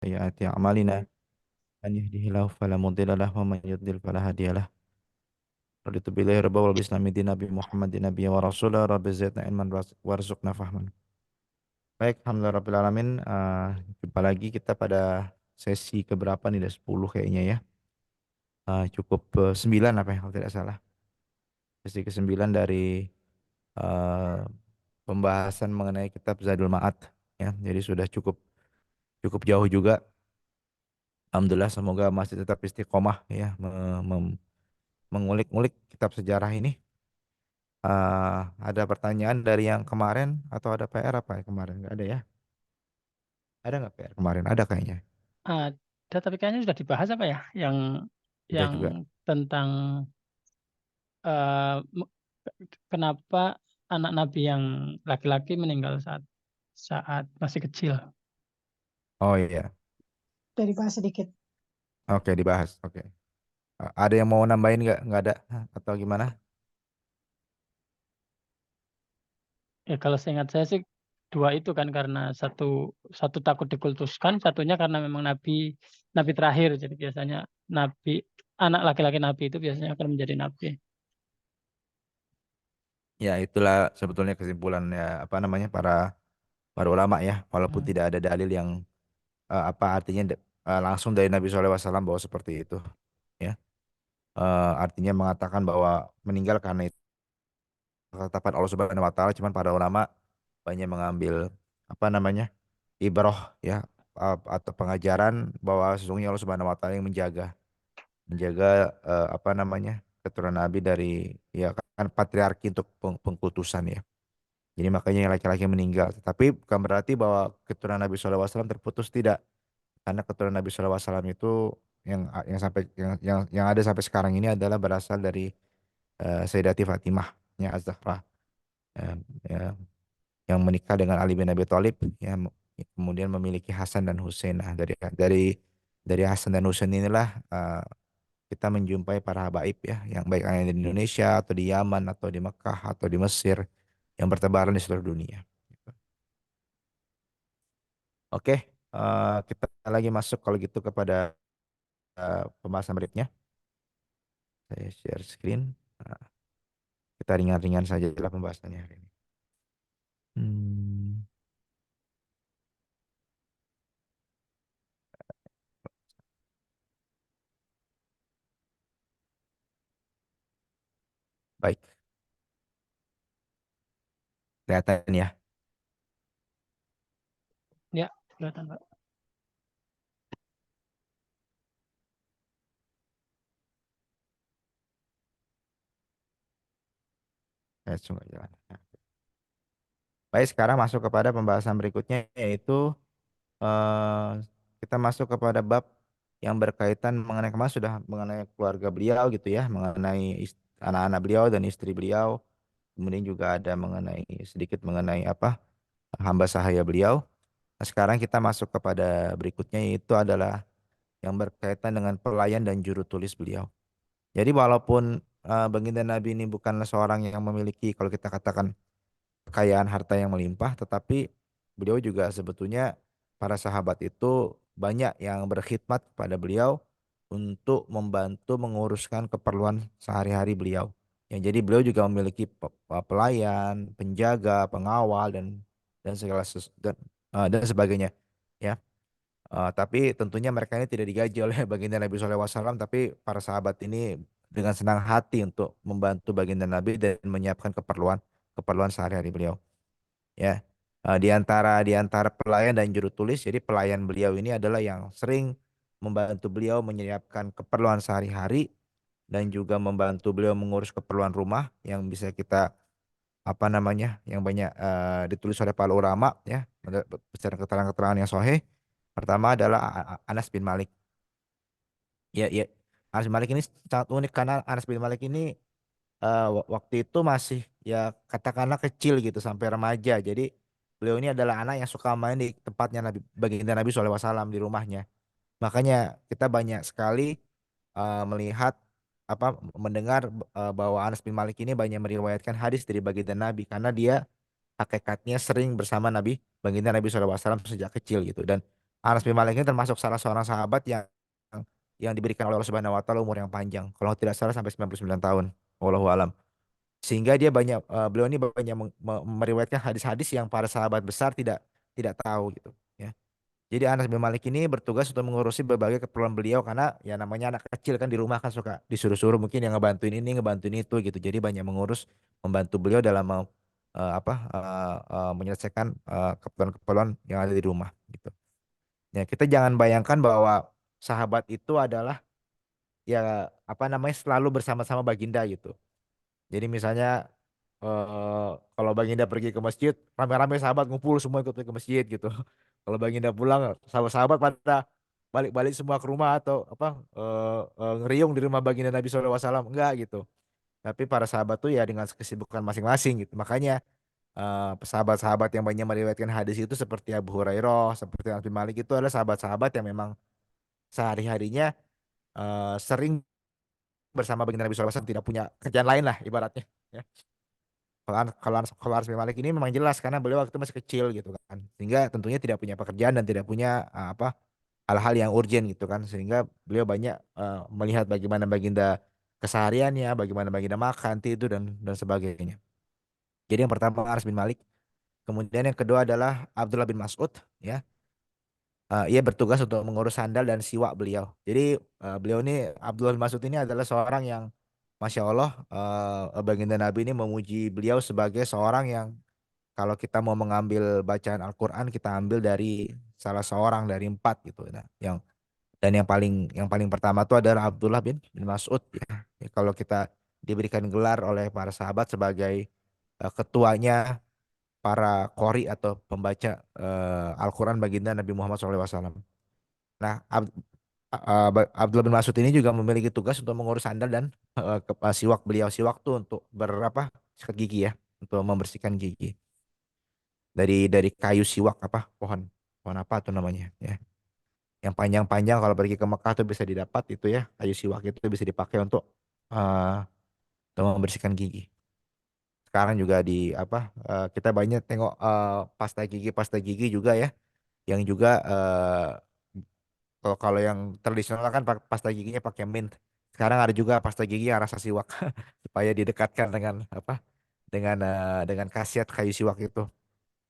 سيئات أعمالنا من يهده الله فلا مضل له ومن يضلل فلا هادي له رضيت بالله ربا وبالإسلام دين Nabi Muhammad Nabi wa Rasulah Rabbi zidna ilman warzuqna fahman. Baik, alhamdulillah rabbil alamin. Jumpa lagi kita pada sesi keberapa nih? Udah 10 kayaknya ya. Cukup 9 apa ya kalau tidak salah. Sesi ke-9 dari eh, pembahasan mengenai kitab Zadul Ma'ad ya. Jadi sudah cukup cukup jauh juga. Alhamdulillah, semoga masih tetap istiqomah ya mengulik-ngulik kitab sejarah ini. Ada pertanyaan dari yang kemarin atau ada PR apa ya kemarin? Nggak ada ya? Ada nggak PR kemarin? Ada kayaknya. Ada, tapi kayaknya sudah dibahas apa ya? Yang Udah yang juga. tentang eh, me- kenapa anak Nabi yang laki-laki meninggal saat saat masih kecil. Oh iya. Sudah dibahas sedikit. Oke, dibahas. Oke. Ada yang mau nambahin nggak? Nggak ada. Atau gimana? Ya kalau seingat saya sih dua itu kan karena satu satu takut dikultuskan, satunya karena memang Nabi Nabi terakhir. Jadi biasanya Nabi anak laki-laki Nabi itu biasanya akan menjadi Nabi. Ya, itulah sebetulnya kesimpulannya apa namanya para para ulama ya. Walaupun Hmm. tidak ada dalil yang apa artinya langsung dari Nabi SAW bahwa seperti itu. Ya. Artinya mengatakan bahwa meninggal karena itu ketetapan Allah Subhanahu Wa Taala. Cuman para ulama banyak mengambil apa namanya ibroh ya atau pengajaran bahwa sesungguhnya Allah Subhanahu Wa Taala yang menjaga apa namanya keturunan Nabi dari ya kan patriarki untuk pengkultusan ya. Jadi makanya yang laki-laki meninggal. Tapi bukan berarti bahwa keturunan Nabi SAW terputus, tidak. Karena keturunan Nabi SAW itu yang sampai yang ada sampai sekarang ini adalah berasal dari Sayyidati Fatimah ya Az-Zahra, ya, ya, yang menikah dengan Ali bin Abi Thalib ya kemudian memiliki Hasan dan Husain. Nah, dari Hasan dan Husain inilah kita menjumpai para habaib ya yang baik yang ada di Indonesia atau di Yaman atau di Mekah atau di Mesir yang bertebaran di seluruh dunia. Oke, kita lagi masuk kalau gitu kepada pembahasan berikutnya. Saya share screen. Nah, kita ringan-ringan saja lah pembahasannya hari ini. Hmm, baik, kelihatan ya. Ya, kelihatan Pak. Saya coba jalan. Nah, baik, sekarang masuk kepada pembahasan berikutnya yaitu eh, kita masuk kepada bab yang berkaitan mengenai kemarin sudah mengenai keluarga beliau gitu ya, mengenai anak-anak beliau dan istri beliau. Kemudian juga ada mengenai sedikit mengenai apa hamba sahaya beliau. Nah, sekarang kita masuk kepada berikutnya yaitu adalah yang berkaitan dengan pelayan dan juru tulis beliau. Jadi walaupun baginda Nabi ini bukanlah seorang yang memiliki kalau kita katakan kekayaan harta yang melimpah, tetapi beliau juga sebetulnya para sahabat itu banyak yang berkhidmat kepada beliau untuk membantu menguruskan keperluan sehari-hari beliau. Ya, jadi beliau juga memiliki pelayan, penjaga, pengawal dan segala dan sebagainya. Ya, tapi tentunya mereka ini tidak digaji oleh baginda Nabi SAW, tapi para sahabat ini dengan senang hati untuk membantu baginda Nabi dan menyiapkan keperluan keperluan sehari-hari beliau. Ya, di antara pelayan dan juru tulis, jadi pelayan beliau ini adalah yang sering membantu beliau menyiapkan keperluan sehari-hari dan juga membantu beliau mengurus keperluan rumah yang bisa kita apa namanya yang banyak ditulis oleh para ulama ya secara keterangan-keterangan yang sahih. Pertama adalah Anas bin Malik. Ya, ya. Anas bin Malik ini sangat unik karena Anas bin Malik ini waktu itu masih ya katakanlah kecil gitu sampai remaja. Jadi beliau ini adalah anak yang suka main di tempatnya Nabi baginda Nabi SAW di rumahnya. Makanya kita banyak sekali melihat apa mendengar bahwa Anas bin Malik ini banyak meriwayatkan hadis dari baginda Nabi karena dia hakikatnya sering bersama Nabi baginda Nabi SAW sejak kecil gitu dan Anas bin Malik ini termasuk salah seorang sahabat yang diberikan oleh Allah Subhanahu wa taala umur yang panjang. Kalau tidak salah sampai 99 tahun. Wallahu alam. Sehingga dia banyak beliau ini banyak meriwayatkan hadis-hadis yang para sahabat besar tidak tahu gitu ya. Jadi Anas bin Malik ini bertugas untuk mengurusi berbagai keperluan beliau karena ya namanya anak kecil kan di rumah kan suka disuruh-suruh mungkin yang ngebantuin ini ngebantuin itu gitu. Jadi banyak mengurus membantu beliau dalam menyelesaikan keperluan-keperluan yang ada di rumah gitu. Ya kita jangan bayangkan bahwa sahabat itu adalah ya apa namanya selalu bersama-sama baginda gitu. Jadi misalnya kalau Baginda pergi ke masjid, rame-rame sahabat ngumpul semua ikut ke masjid gitu. Kalau Baginda pulang, sahabat-sahabat pada balik-balik semua ke rumah atau ngeriung di rumah Baginda Nabi SAW. Enggak gitu. Tapi para sahabat tuh ya dengan kesibukan masing-masing gitu. Makanya sahabat-sahabat yang banyak meriwayatkan hadis itu seperti Abu Hurairah, seperti Anas bin Malik itu adalah sahabat-sahabat yang memang sehari-harinya sering bersama Baginda Nabi SAW tidak punya kerjaan lain lah ibaratnya. Ya. Kalau Anas bin Malik ini memang jelas karena beliau waktu itu masih kecil gitu kan. Sehingga tentunya tidak punya pekerjaan dan tidak punya hal-hal yang urgent gitu kan. Sehingga beliau banyak melihat bagaimana baginda kesehariannya, bagaimana baginda makan, tidur dan sebagainya. Jadi yang pertama Anas bin Malik, kemudian yang kedua adalah Abdullah bin Mas'ud ya. Ia bertugas untuk mengurus sandal dan siwak beliau. Jadi beliau ini Abdullah bin Mas'ud ini adalah seorang yang Masya Allah, baginda Nabi ini memuji beliau sebagai seorang yang kalau kita mau mengambil bacaan Al-Quran, kita ambil dari salah seorang dari empat gitu. Nah, yang paling pertama itu adalah Abdullah bin Mas'ud. Ya. Ya, kalau kita diberikan gelar oleh para sahabat sebagai ketuanya para qori atau pembaca Al-Quran baginda Nabi Muhammad SAW. Nah, Abdullah bin Mas'ud ini juga memiliki tugas untuk mengurus sandal dan siwak beliau. Siwak tuh untuk berapa? Sikat gigi ya, untuk membersihkan gigi. Dari kayu siwak apa pohon pohon apa tuh namanya ya yang panjang-panjang kalau pergi ke Mekah tuh bisa didapat itu ya kayu siwak itu bisa dipakai uh, untuk membersihkan gigi sekarang juga kita banyak tengok pasta gigi juga ya yang juga kalau yang tradisional kan pasta giginya pakai mint sekarang ada juga pasta gigi yang rasa siwak supaya didekatkan dengan khasiat kayu siwak itu.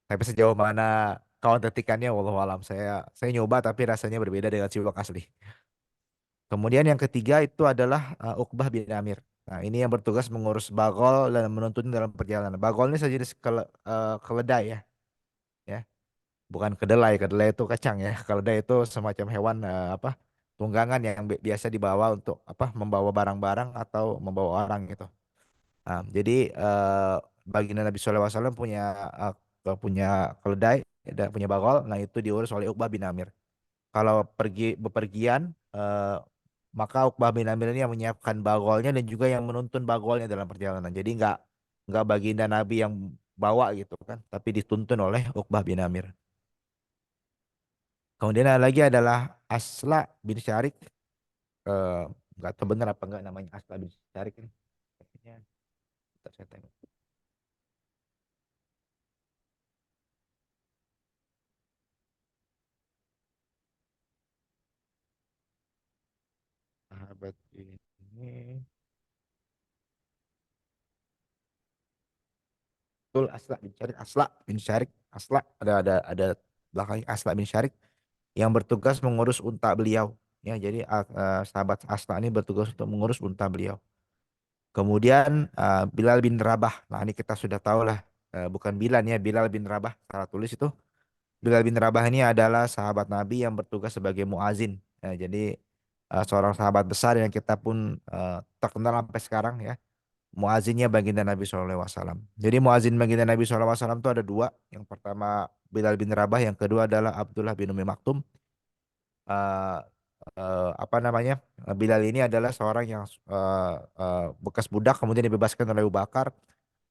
Tapi sejauh mana kawan tetikannya, wallahu alam. Saya nyoba tapi rasanya berbeda dengan siwak asli. Kemudian yang ketiga itu adalah Uqbah bin Amir. Nah, ini yang bertugas mengurus bagol dan menuntun dalam perjalanan. Bagol ini sejenis keledai ya. Bukan kedelai. Kedelai itu kacang ya. Keledai itu semacam hewan tunggangan yang biasa dibawa untuk membawa barang-barang atau membawa orang gitu. Nah, jadi baginda Nabi SAW punya keledai dan punya bagol. Nah, itu diurus oleh Uqbah bin Amir. Kalau pergi bepergian, maka Uqbah bin Amir ini yang menyiapkan bagolnya dan juga yang menuntun bagolnya dalam perjalanan. Jadi nggak baginda Nabi yang bawa gitu kan, tapi dituntun oleh Uqbah bin Amir. Kemudian ada lagi adalah Asla bin Syarik. Eh, nggak tahu benar apa enggak namanya Asla bin Syarik ini. Kayaknya, bentar saya tengok. Sahabat ini betul Asla ada belakangnya Asla bin Syarik yang bertugas mengurus unta beliau. Ya, jadi sahabat Asla ini bertugas untuk mengurus unta beliau. Kemudian Bilal bin Rabah. Nah, ini kita sudah tahu lah bukan Bilal ya, Bilal bin Rabah salah tulis itu. Bilal bin Rabah ini adalah sahabat Nabi yang bertugas sebagai muazin. Ya, jadi seorang sahabat besar yang kita pun terkenal sampai sekarang ya. Muazinnya baginda Nabi SAW. Jadi muazin baginda Nabi SAW itu ada dua. Yang pertama Bilal bin Rabah, yang kedua adalah Abdullah bin Umi Maktum. Eh, apa namanya? Bilal ini adalah seorang yang bekas budak kemudian dibebaskan oleh Abu Bakar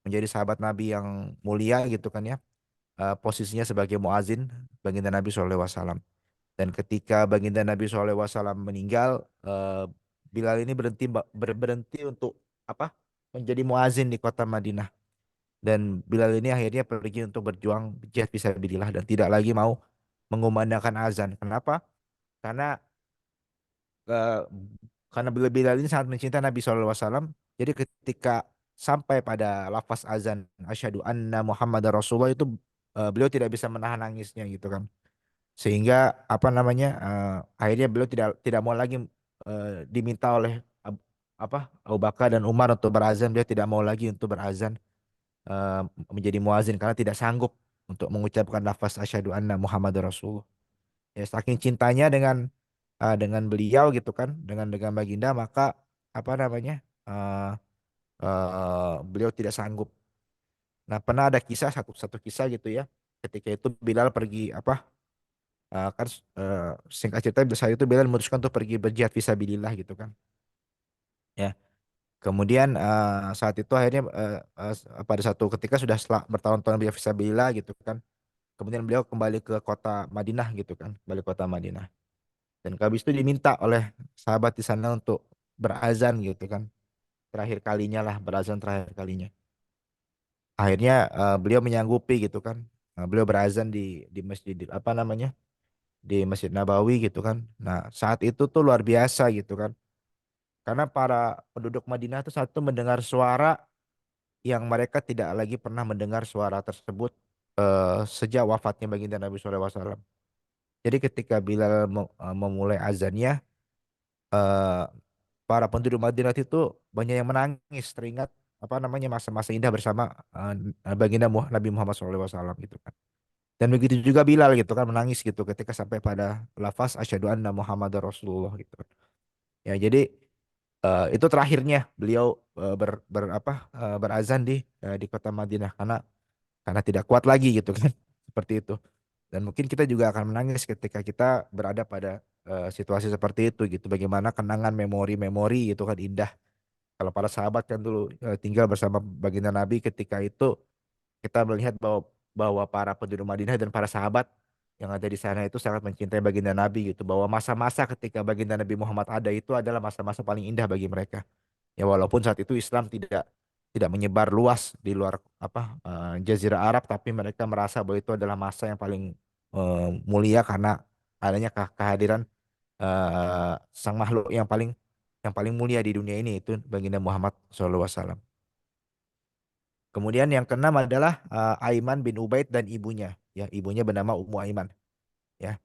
menjadi sahabat Nabi yang mulia gitu kan ya. Posisinya sebagai muazin baginda Nabi SAW. Dan ketika baginda Nabi SAW meninggal, Bilal ini berhenti untuk apa? Menjadi muazin di kota Madinah. Dan Bilal ini akhirnya pergi untuk berjuang jihad fisabilillah dan tidak lagi mau mengumandangkan azan. Kenapa? Karena eh, karena Bilal ini sangat mencintai Nabi SAW. Jadi ketika sampai pada lafaz azan asyhadu anna Muhammadar Rasulullah itu beliau tidak bisa menahan nangisnya gitu kan. Sehingga apa namanya akhirnya beliau tidak mau lagi diminta oleh Abu Bakar dan Umar untuk berazan. Beliau tidak mau lagi untuk berazan eh, menjadi muazin karena tidak sanggup untuk mengucapkan lafaz asyhadu anna Muhammadar Rasulullah. Ya saking cintanya dengan beliau gitu kan, dengan baginda, maka apa namanya eh beliau tidak sanggup. Nah, pernah ada kisah satu satu kisah gitu ya. Ketika itu Bilal pergi kan singkat cerita saat itu Bilal memutuskan untuk pergi berjihad fisabilillah gitu kan. Ya. Kemudian saat itu akhirnya pada satu ketika sudah setelah bertahun-tahun berjihad fisabilillah gitu kan. Kemudian beliau kembali ke kota Madinah gitu kan, kembali ke kota Madinah. Dan habis itu diminta oleh sahabat di sana untuk berazan gitu kan. Terakhir kalinya lah, berazan terakhir kalinya. Akhirnya beliau menyanggupi gitu kan. Beliau berazan di masjid apa namanya? Di Masjid Nabawi gitu kan. Nah, saat itu tuh luar biasa gitu kan. Karena para penduduk Madinah tuh satu mendengar suara yang mereka tidak lagi pernah mendengar suara tersebut sejak wafatnya baginda Nabi SAW. Jadi ketika Bilal memulai azannya, eh, para penduduk Madinah itu banyak yang menangis teringat apa namanya masa-masa indah bersama baginda Nabi Muhammad SAW gitu kan. Dan begitu juga Bilal gitu kan menangis gitu ketika sampai pada lafaz asyhadu anna Muhammadar Rasulullah gitu kan. Ya jadi itu terakhirnya beliau berazan di kota Madinah karena tidak kuat lagi gitu kan. Seperti itu. Dan mungkin kita juga akan menangis ketika kita berada pada situasi seperti itu gitu. Bagaimana kenangan memori-memori itu kan indah. Kalau para sahabat kan dulu tinggal bersama baginda Nabi ketika itu kita melihat bahwa para penduduk Madinah dan para sahabat yang ada di sana itu sangat mencintai baginda Nabi gitu. Bahwa masa-masa ketika baginda Nabi Muhammad ada itu adalah masa-masa paling indah bagi mereka. Ya walaupun saat itu Islam tidak menyebar luas di luar Jazirah Arab, tapi mereka merasa bahwa itu adalah masa yang paling mulia karena adanya kehadiran sang makhluk yang paling mulia di dunia ini itu baginda Muhammad SAW. Kemudian yang keenam adalah Aiman bin Ubaid dan ibunya. Ya, ibunya bernama Ummu Aiman. Ya,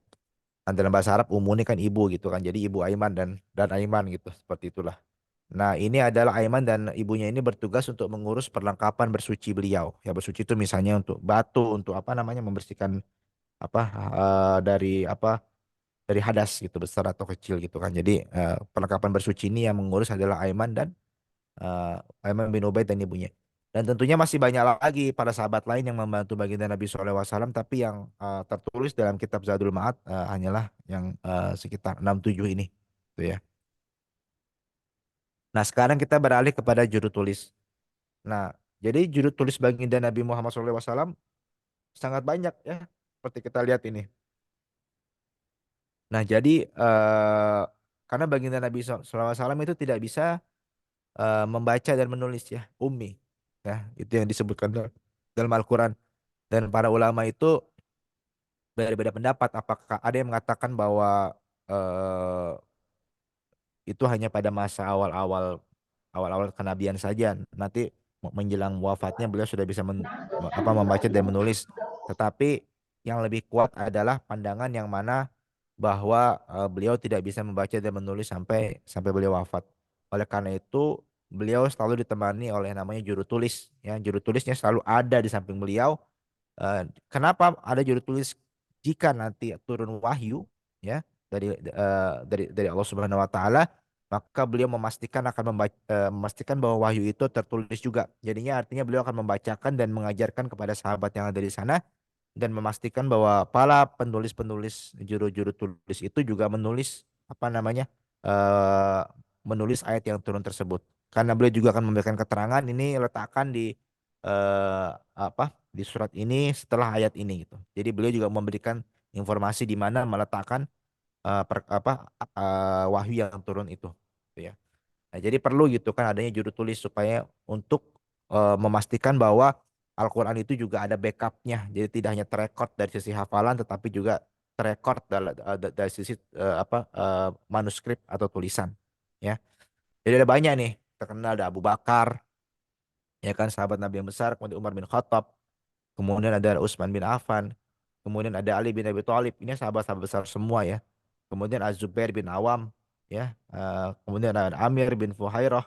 dalam bahasa Arab Ummu ini kan ibu gitu kan. Jadi ibu Aiman dan Aiman gitu. Seperti itulah. Nah, ini adalah Aiman dan ibunya ini bertugas untuk mengurus perlengkapan bersuci beliau. Ya, bersuci itu misalnya untuk batu, untuk apa namanya membersihkan apa dari hadas gitu besar atau kecil gitu kan. Jadi perlengkapan bersuci ini yang mengurus adalah Aiman Aiman bin Ubaid dan ibunya. Dan tentunya masih banyak lagi para sahabat lain yang membantu baginda Nabi SAW, tapi yang tertulis dalam kitab Zadul Ma'ad hanyalah yang sekitar 6-7 ini. Gitu ya. Nah, sekarang kita beralih kepada juru tulis. Nah, jadi juru tulis baginda Nabi Muhammad SAW sangat banyak ya, seperti kita lihat ini. Nah, jadi karena baginda Nabi SAW itu tidak bisa membaca dan menulis ya, ummi. Ya, itu yang disebutkan dalam Al-Quran. Dan para ulama itu berbeda pendapat. Apakah ada yang mengatakan bahwa eh, itu hanya pada masa awal-awal kenabian saja. Nanti menjelang wafatnya beliau sudah bisa membaca dan menulis. Tetapi yang lebih kuat adalah pandangan yang mana bahwa beliau tidak bisa membaca dan menulis sampai sampai beliau wafat. Oleh karena itu beliau selalu ditemani oleh namanya juru tulis. Ya, juru tulisnya selalu ada di samping beliau. Kenapa ada juru tulis jika nanti turun wahyu ya dari Allah Subhanahu wa taala, maka beliau memastikan bahwa wahyu itu tertulis juga. Jadinya artinya beliau akan membacakan dan mengajarkan kepada sahabat yang ada di sana dan memastikan bahwa para penulis-penulis juru-juru tulis itu juga menulis apa namanya eh menulis ayat yang turun tersebut. Karena beliau juga akan memberikan keterangan ini letakkan di surat ini setelah ayat ini gitu. Jadi beliau juga memberikan informasi di mana meletakkan wahyu yang turun itu. Gitu ya. Nah, jadi perlu gitu kan adanya juru tulis supaya untuk memastikan bahwa Al-Quran itu juga ada backupnya. Jadi tidak hanya terekod dari sisi hafalan tetapi juga terekord dari sisi manuskrip atau tulisan, ya. Jadi ada banyak nih terkenal, ada Abu Bakar, ya kan, sahabat Nabi yang besar, kemudian Umar bin Khattab, kemudian ada Utsman bin Affan, kemudian ada Ali bin Abi Thalib. Ini sahabat-sahabat besar semua ya. Kemudian Az-Zubair bin Awam, ya. Kemudian ada Amir bin Fuhairah,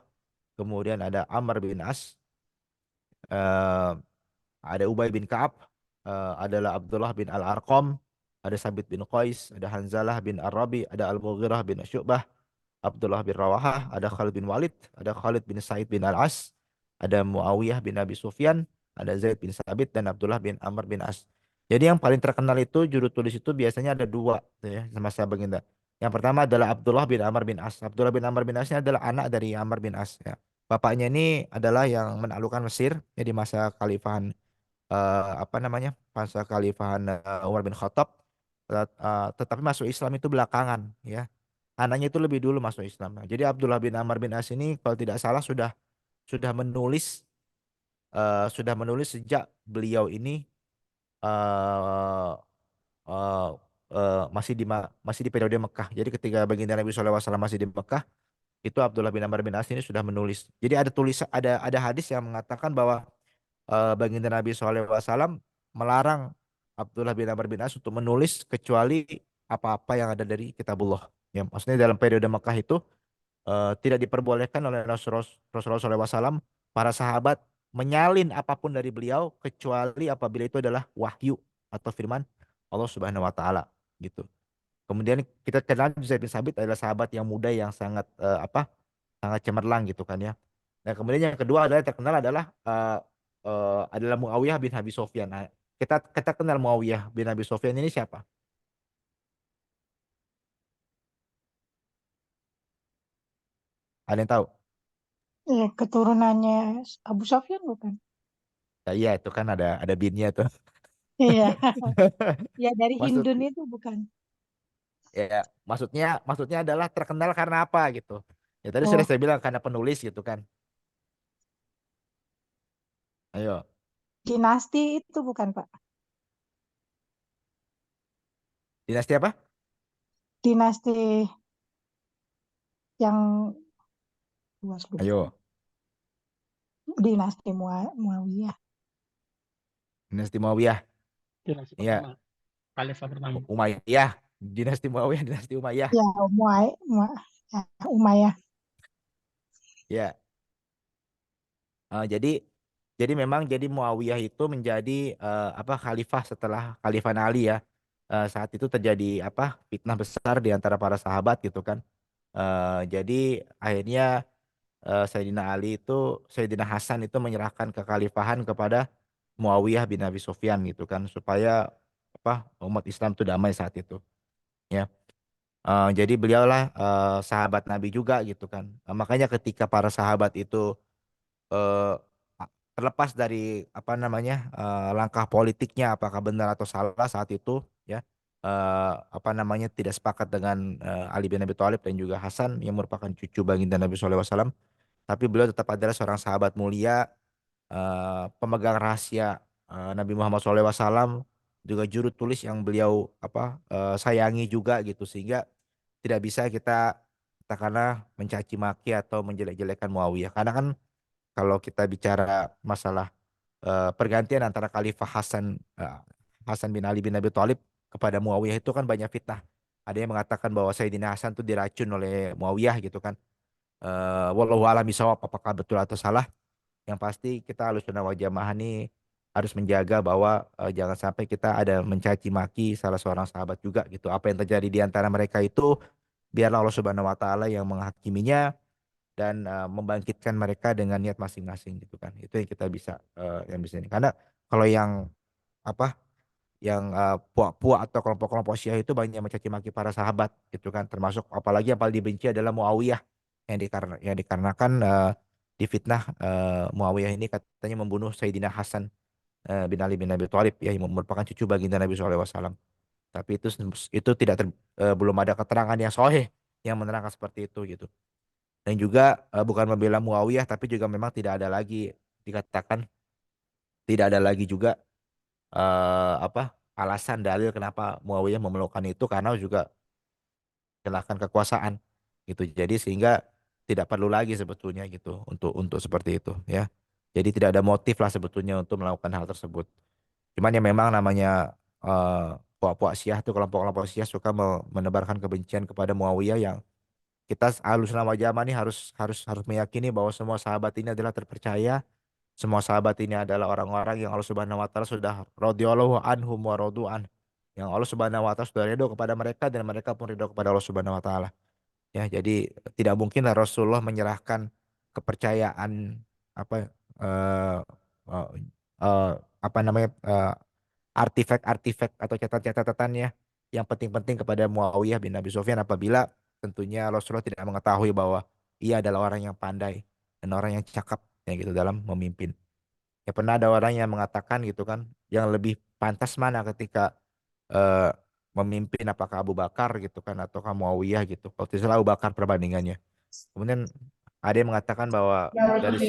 kemudian ada Amr bin As, eh, ada Ubay bin Ka'ab, adalah Abdullah bin Al-Arqam, ada Sabit bin Qais, ada Hanzalah bin Arabi, ada Al-Mughirah bin Syu'bah, Abdullah bin Rawahah, ada Khalid bin Walid, ada Khalid bin Said bin Al-As, ada Muawiyah bin Abi Sufyan, ada Zaid bin Sabit, dan Abdullah bin Amr bin As. Jadi yang paling terkenal itu juru tulis itu biasanya ada dua tuh ya, semasa baginda. Yang pertama adalah Abdullah bin Amr bin As. Abdullah bin Amr bin As ini adalah anak dari Amr bin As ya. Bapaknya ini adalah yang menaklukkan Mesir ya di masa khalifahan masa khalifahan Umar bin Khattab. Tetapi masuk Islam itu belakangan ya. Anaknya itu lebih dulu masuk Islam. Nah, jadi Abdullah bin Amr bin As ini kalau tidak salah sudah menulis sejak beliau ini eh, eh, masih di periode Mekah. Jadi ketika baginda Nabi SAW masih di Mekah, itu Abdullah bin Amr bin As ini sudah menulis. Jadi ada hadis yang mengatakan bahwa baginda Nabi SAW melarang Abdullah bin Amr bin As untuk menulis kecuali apa-apa yang ada dari kitabullah. Ya, maksudnya dalam periode Mekah itu tidak diperbolehkan oleh Rasulullah SAW para sahabat menyalin apapun dari beliau kecuali apabila itu adalah wahyu atau firman Allah Subhanahu wa taala gitu. Kemudian kita kenal Zaid bin Sabit adalah sahabat yang muda yang sangat cemerlang gitu kan ya. Nah, kemudian yang kedua adalah terkenal adalah Muawiyah bin Abi Sofyan. Nah, kita kenal Muawiyah bin Abi Sofyan ini siapa? Ada yang tahu? Keturunannya Abu Sofyan bukan? Ya, iya itu kan ada binnya tuh. Iya, ya dari Maksud Hindun itu bukan? ya maksudnya adalah terkenal karena apa gitu. Ya tadi sudah Oh, saya bilang karena penulis gitu kan. Ayo, dinasti itu bukan, Pak? dinasti apa? Dinasti yang luas lupa. Ayo, Dinasti Muawiyah. dinasti Muawiyah. Generasi Iya, pertama, Khalifah pertama. Umayyah. Dinasti Muawiyah, dinasti Umayyah. Ya, ya, Umayyah. Ya, jadi memang jadi Muawiyah itu menjadi khalifah setelah Khalifah Ali ya. Saat itu terjadi fitnah besar di antara para sahabat gitu kan. Jadi akhirnya Sayyidina Hasan itu menyerahkan kekhalifahan kepada Muawiyah bin Abi Sufyan gitu kan supaya umat Islam itu damai saat itu ya. Jadi beliaulah sahabat Nabi juga gitu kan. Makanya ketika para sahabat itu eh, terlepas dari langkah politiknya apakah benar atau salah saat itu ya, tidak sepakat dengan Ali bin Abi Thalib dan juga Hasan yang merupakan cucu baginda Nabi SAW, tapi beliau tetap adalah seorang sahabat mulia, pemegang rahasia Nabi Muhammad SAW, juga juru tulis yang beliau sayangi juga gitu, sehingga tidak bisa kita katakanlah mencaci maki atau menjelek-jelekan Muawiyah, karena kan kalau kita bicara masalah pergantian antara Khalifah Hasan bin Ali bin Abi Thalib kepada Muawiyah itu kan banyak fitnah. Ada yang mengatakan bahwa Sayyidina Hasan itu diracun oleh Muawiyah gitu kan. Wallahu a'lam bishawab, apakah betul atau salah. Yang pasti kita Ahlussunnah wal Jamaah ini harus menjaga bahwa jangan sampai kita ada mencaci maki salah seorang sahabat juga gitu. Apa yang terjadi di antara mereka itu biarlah Allah Subhanahu wa taala yang menghakiminya dan membangkitkan mereka dengan niat masing-masing gitu kan. Itu yang kita bisa yang bisa ini. Karena kalau yang apa puak-puak atau kelompok-kelompok Syiah itu banyak mencaci maki para sahabat gitu kan. Termasuk apalagi yang paling dibenci adalah Muawiyah yang dikarenakan difitnah Muawiyah ini katanya membunuh Sayyidina Hasan bin Ali bin Abi Thalib ya, yang merupakan cucu baginda Nabi SAW. Tapi itu belum ada keterangan yang sahih yang menerangkan seperti itu gitu. Dan juga bukan membela Muawiyah, tapi juga memang tidak ada lagi dikatakan tidak ada lagi juga alasan dalil kenapa Muawiyah memelukkan itu karena juga celahkan kekuasaan gitu. Jadi sehingga tidak perlu lagi sebetulnya gitu untuk seperti itu ya. Jadi tidak ada motif lah sebetulnya untuk melakukan hal tersebut. Cuman ya memang namanya puak-puak Syiah tuh kelompok-kelompok Syiah suka menebarkan kebencian kepada Muawiyah yang kita Ahlussunnah wal Jamaah ini harus meyakini bahwa semua sahabat ini adalah terpercaya, semua sahabat ini adalah orang-orang yang Allah Subhanahu wa taala sudah radhiyallahu anhum wa radu an. Yang Allah Subhanahu wa taala sudah ridho kepada mereka dan mereka pun ridho kepada Allah Subhanahu wa taala. Ya, jadi tidak mungkin Rasulullah menyerahkan kepercayaan apa eh eh, eh, apa namanya artifak-artifak atau catatan-catatannya yang penting-penting kepada Muawiyah bin Abi Sufyan apabila tentunya Rasulullah tidak mengetahui bahwa ia adalah orang yang pandai dan orang yang cakap ya gitu dalam memimpin. Ya pernah ada orang yang mengatakan gitu kan, yang lebih pantas mana ketika eh, memimpin apakah Abu Bakar gitu kan atau Muawiyah gitu. Kalau tidak salah Abu Bakar perbandingannya. Kemudian ada yang mengatakan bahwa dari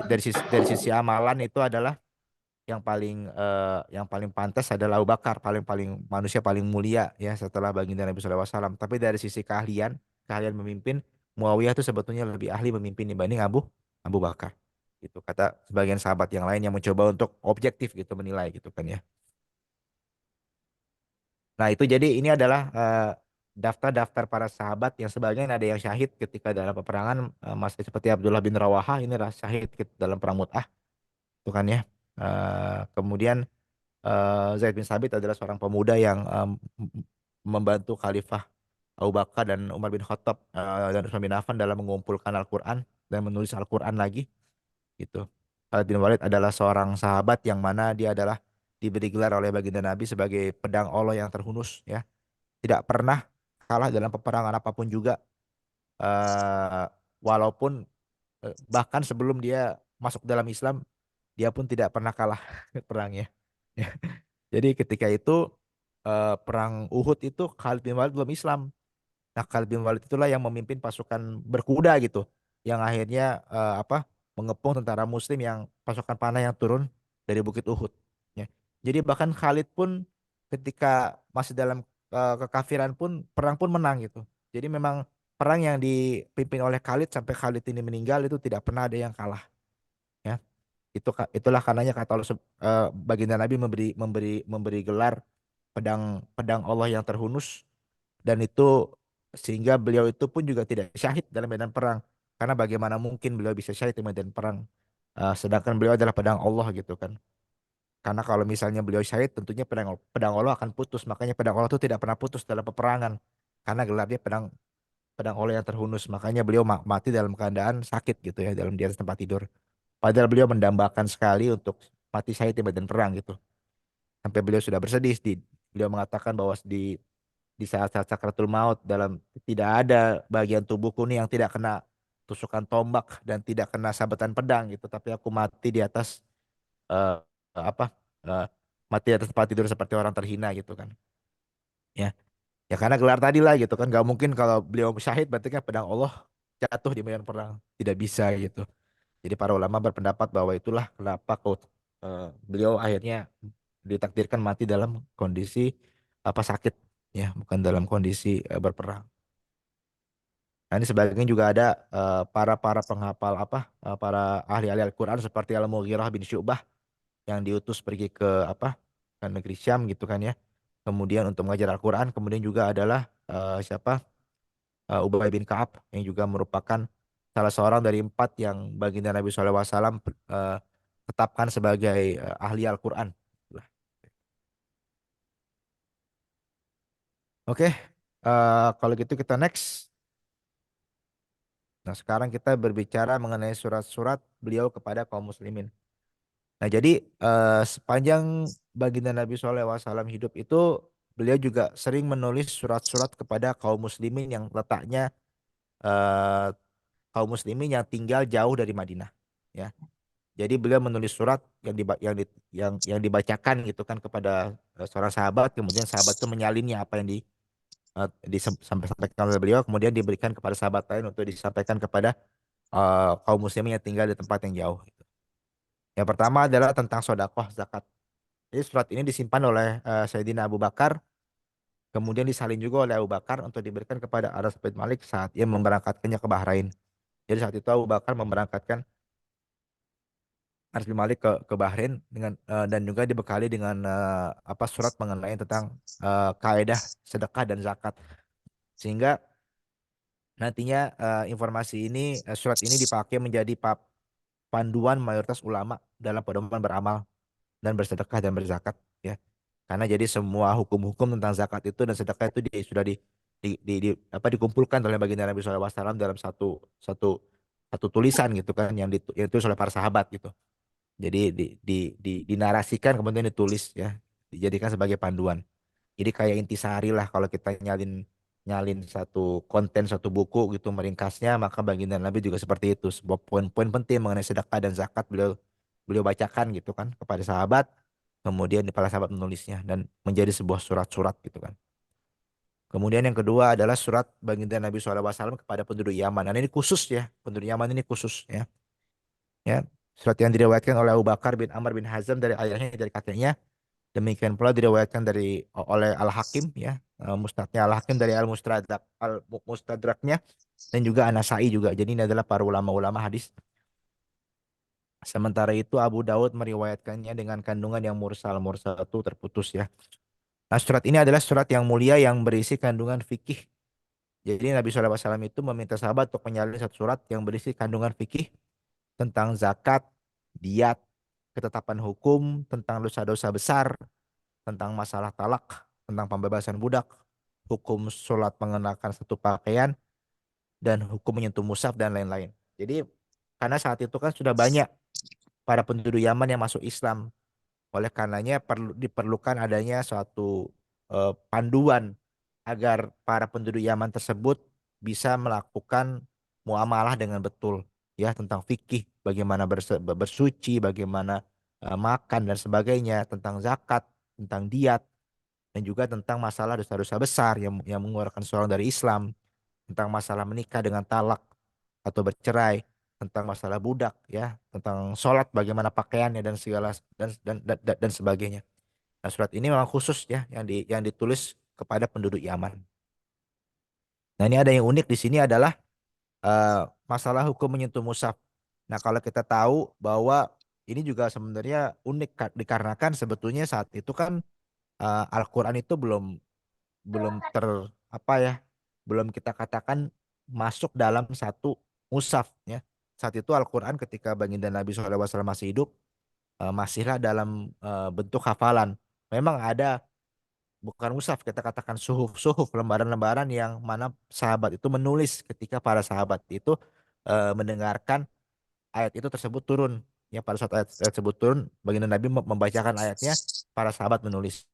sisi amalan itu adalah yang paling pantas adalah Abu Bakar, paling paling manusia paling mulia ya setelah baginda Nabi SAW. Tapi dari sisi keahlian memimpin, Muawiyah itu sebetulnya lebih ahli memimpin dibanding Abu Bakar. Itu kata sebagian sahabat yang lain yang mencoba untuk objektif gitu menilai gitu kan ya. Nah, itu jadi ini adalah daftar-daftar para sahabat yang sebagian ada yang syahid ketika dalam peperangan, masih seperti Abdullah bin Rawaha ini adalah syahid dalam perang Mu'tah, itu kan ya. Kemudian Zaid bin Sabit adalah seorang pemuda yang membantu Khalifah Abu Bakar dan Umar bin Khattab dan Utsman bin Affan dalam mengumpulkan Al-Quran dan menulis Al-Quran lagi gitu. Khalid bin Walid adalah seorang sahabat yang mana dia adalah diberi gelar oleh baginda Nabi sebagai pedang Allah yang terhunus ya. Tidak pernah kalah dalam peperangan apapun juga, eh, walaupun bahkan sebelum dia masuk dalam Islam dia pun tidak pernah kalah perangnya. Jadi ketika itu perang Uhud itu Khalid bin Walid belum Islam. Nah, Khalid bin Walid itulah yang memimpin pasukan berkuda gitu, yang akhirnya mengepung tentara Muslim yang pasukan panah yang turun dari Bukit Uhud. Ya. Jadi bahkan Khalid pun ketika masih dalam kekafiran pun perang pun menang gitu. Jadi memang perang yang dipimpin oleh Khalid sampai Khalid ini meninggal itu tidak pernah ada yang kalah. Ya. Itulah karenanya kata Allah, baginda Nabi memberi gelar pedang pedang Allah yang terhunus, dan itu sehingga beliau itu pun juga tidak syahid dalam medan perang, karena bagaimana mungkin beliau bisa syahid di medan perang, sedangkan beliau adalah pedang Allah gitu kan. Karena kalau misalnya beliau syahid tentunya pedang pedang Allah akan putus, makanya pedang Allah itu tidak pernah putus dalam peperangan karena gelarnya pedang pedang Allah yang terhunus, makanya beliau mati dalam keadaan sakit gitu ya, dalam di atas tempat tidur. Padahal beliau mendambakan sekali untuk mati syahid di medan perang gitu. Sampai beliau sudah bersedih, beliau mengatakan bahwa di saat-saat sakratul maut, dalam tidak ada bagian tubuhku nih yang tidak kena tusukan tombak dan tidak kena sabetan pedang gitu, tapi aku mati di atas eh, apa eh, mati di atas tempat tidur seperti orang terhina gitu kan ya. Ya karena gelar tadi lah gitu kan, gak mungkin kalau beliau syahid berarti kan pedang Allah jatuh di medan perang, tidak bisa gitu. Jadi para ulama berpendapat bahwa itulah kenapa beliau akhirnya ditakdirkan mati dalam kondisi sakit ya, bukan dalam kondisi berperang. Nah, ini sebagian juga ada para para penghafal para ahli-ahli Al-Qur'an seperti Al-Mughirah bin Syu'bah yang diutus pergi ke ke negeri Syam gitu kan ya. Kemudian untuk mengajar Al-Qur'an, kemudian juga adalah siapa? Ubay bin Ka'ab yang juga merupakan salah seorang dari 4 yang baginda Nabi SAW tetapkan sebagai ahli Al-Qur'an. Oke, kalau gitu kita next. Nah, sekarang kita berbicara mengenai surat-surat beliau kepada kaum muslimin. Nah, jadi sepanjang baginda Nabi SAW hidup itu, beliau juga sering menulis surat-surat kepada kaum muslimin yang letaknya eh, kaum muslimin yang tinggal jauh dari Madinah. Ya, jadi beliau menulis surat yang dibacakan gitu kan kepada seorang sahabat, kemudian sahabat itu menyalinnya apa yang disampaikan oleh beliau, kemudian diberikan kepada sahabat lain untuk disampaikan kepada kaum muslimin yang tinggal di tempat yang jauh. Yang pertama adalah tentang sodakoh zakat. Jadi surat ini disimpan oleh Sayyidina Abu Bakar, kemudian disalin juga oleh Abu Bakar untuk diberikan kepada Anas bin Malik saat ia memberangkatkannya ke Bahrain. Jadi saat itu Abu Bakar memberangkatkan Anas bin Malik ke Bahrain dengan dan juga dibekali dengan apa surat mengenai tentang kaidah sedekah dan zakat. Sehingga nantinya informasi ini surat ini dipakai menjadi panduan mayoritas ulama dalam pedoman beramal dan bersedekah dan berzakat, ya. Karena jadi semua hukum-hukum tentang zakat itu dan sedekah itu sudah apa dikumpulkan oleh baginda Nabi SAW dalam satu satu satu tulisan gitu kan yang ditulis oleh para sahabat gitu. Jadi dinarasikan kemudian ditulis, ya, dijadikan sebagai panduan. Jadi kayak intisari lah kalau kita nyalin nyalin satu konten satu buku gitu meringkasnya, maka baginda Nabi juga seperti itu. Sebuah poin-poin penting mengenai sedekah dan zakat beliau beliau bacakan gitu kan kepada sahabat. Kemudian para sahabat menulisnya dan menjadi sebuah surat-surat gitu kan. Kemudian yang kedua adalah surat baginda Nabi SAW kepada penduduk Yaman. Dan ini khusus, ya, penduduk Yaman ini khusus, ya. Ya, surat yang diriwayatkan oleh Abu Bakar bin Amr bin Hazm dari ayahnya dari kakeknya. Demikian pula diriwayatkan oleh Al-Hakim, ya, Musnadnya Al-Hakim dari Al-Mustadraknya, dan juga An-Nasai juga. Jadi ini adalah para ulama-ulama hadis. Sementara itu Abu Daud meriwayatkannya dengan kandungan yang mursal. Mursal itu terputus, ya. Nah, surat ini adalah surat yang mulia yang berisi kandungan fikih. Jadi Nabi SAW itu meminta sahabat untuk menyalin satu surat yang berisi kandungan fikih tentang zakat, diat, ketetapan hukum, tentang dosa-dosa besar, tentang masalah talak, tentang pembebasan budak, hukum sholat mengenakan satu pakaian, dan hukum menyentuh mushaf dan lain-lain. Jadi karena saat itu kan sudah banyak para penduduk Yaman yang masuk Islam. Oleh karenanya diperlukan adanya suatu panduan agar para penduduk Yaman tersebut bisa melakukan muamalah dengan betul, ya, tentang fikih, bagaimana bersuci, bagaimana makan dan sebagainya, tentang zakat, tentang diat, dan juga tentang masalah dosa-dosa besar yang mengeluarkan seorang dari Islam, tentang masalah menikah dengan talak atau bercerai, tentang masalah budak, ya, tentang sholat, bagaimana pakaiannya dan segala dan sebagainya. Nah, surat ini memang khusus, ya, yang ditulis kepada penduduk Yaman. Nah, ini ada yang unik di sini adalah masalah hukum menyentuh mushaf. Nah, kalau kita tahu bahwa ini juga sebenarnya unik dikarenakan sebetulnya saat itu kan Al-Quran itu belum belum ter apa ya belum kita katakan masuk dalam satu mushaf, ya. Saat itu Al-Quran ketika baginda Nabi SAW masih hidup masihlah dalam bentuk hafalan. Memang ada, bukan mushaf, kita katakan suhuf lembaran-lembaran yang mana sahabat itu menulis ketika para sahabat itu mendengarkan ayat itu tersebut turun. Ya, pada saat ayat tersebut turun, baginda Nabi membacakan ayatnya, para sahabat menulis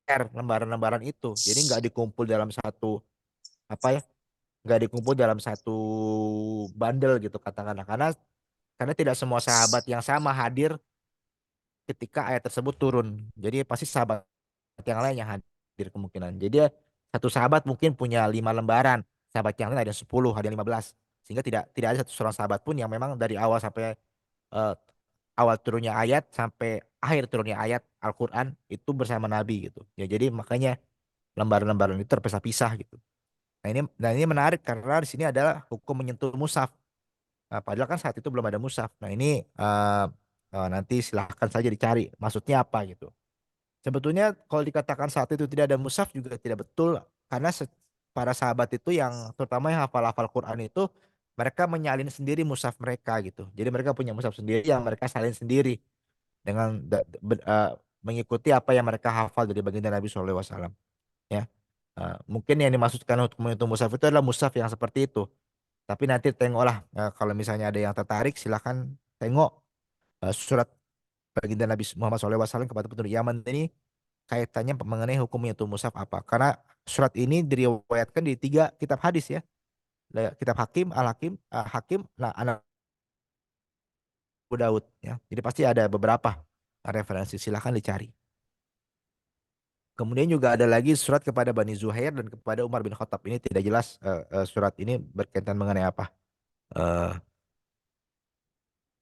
lembaran-lembaran itu. Jadi nggak dikumpul dalam satu apa ya, nggak dikumpul dalam satu bundle gitu katakanlah, karena tidak semua sahabat yang sama hadir ketika ayat tersebut turun. Jadi pasti sahabat yang lain yang hadir kemungkinan. Jadi satu sahabat mungkin punya 5 lembaran, sahabat yang lain ada 10, ada 15. Sehingga tidak ada satu seorang sahabat pun yang memang dari awal sampai eh, awal turunnya ayat sampai akhir turunnya ayat Al-Quran itu bersama Nabi gitu. Ya, jadi makanya lembaran-lembaran itu terpisah-pisah gitu. Nah ini menarik karena di sini adalah hukum menyentuh mushaf. Nah, padahal kan saat itu belum ada mushaf. Nah ini nanti silahkan saja dicari maksudnya apa gitu. Sebetulnya kalau dikatakan saat itu tidak ada mushaf juga tidak betul, karena para sahabat itu yang terutama yang hafal-hafal Quran itu mereka menyalin sendiri mushaf mereka gitu. Jadi mereka punya mushaf sendiri yang mereka salin sendiri dengan mengikuti apa yang mereka hafal dari baginda Nabi SAW. Ya. Mungkin yang dimaksudkan untuk menghitung mushaf itu adalah mushaf yang seperti itu. Tapi nanti tengoklah, kalau misalnya ada yang tertarik silahkan tengok surat baginda Nabi Muhammad SAW kepada penduduk Yaman ini kaitannya mengenai hukum menghitung mushaf apa. Karena surat ini diriwayatkan di 3 kitab hadis, ya. Kitab Hakim, Al-Hakim, Hakim, nah Abu Daud, ya. Jadi pasti ada beberapa referensi, silahkan dicari. Kemudian juga ada lagi surat kepada Bani Zuhair dan kepada Umar bin Khattab. Ini tidak jelas surat ini berkaitan mengenai apa. Eh,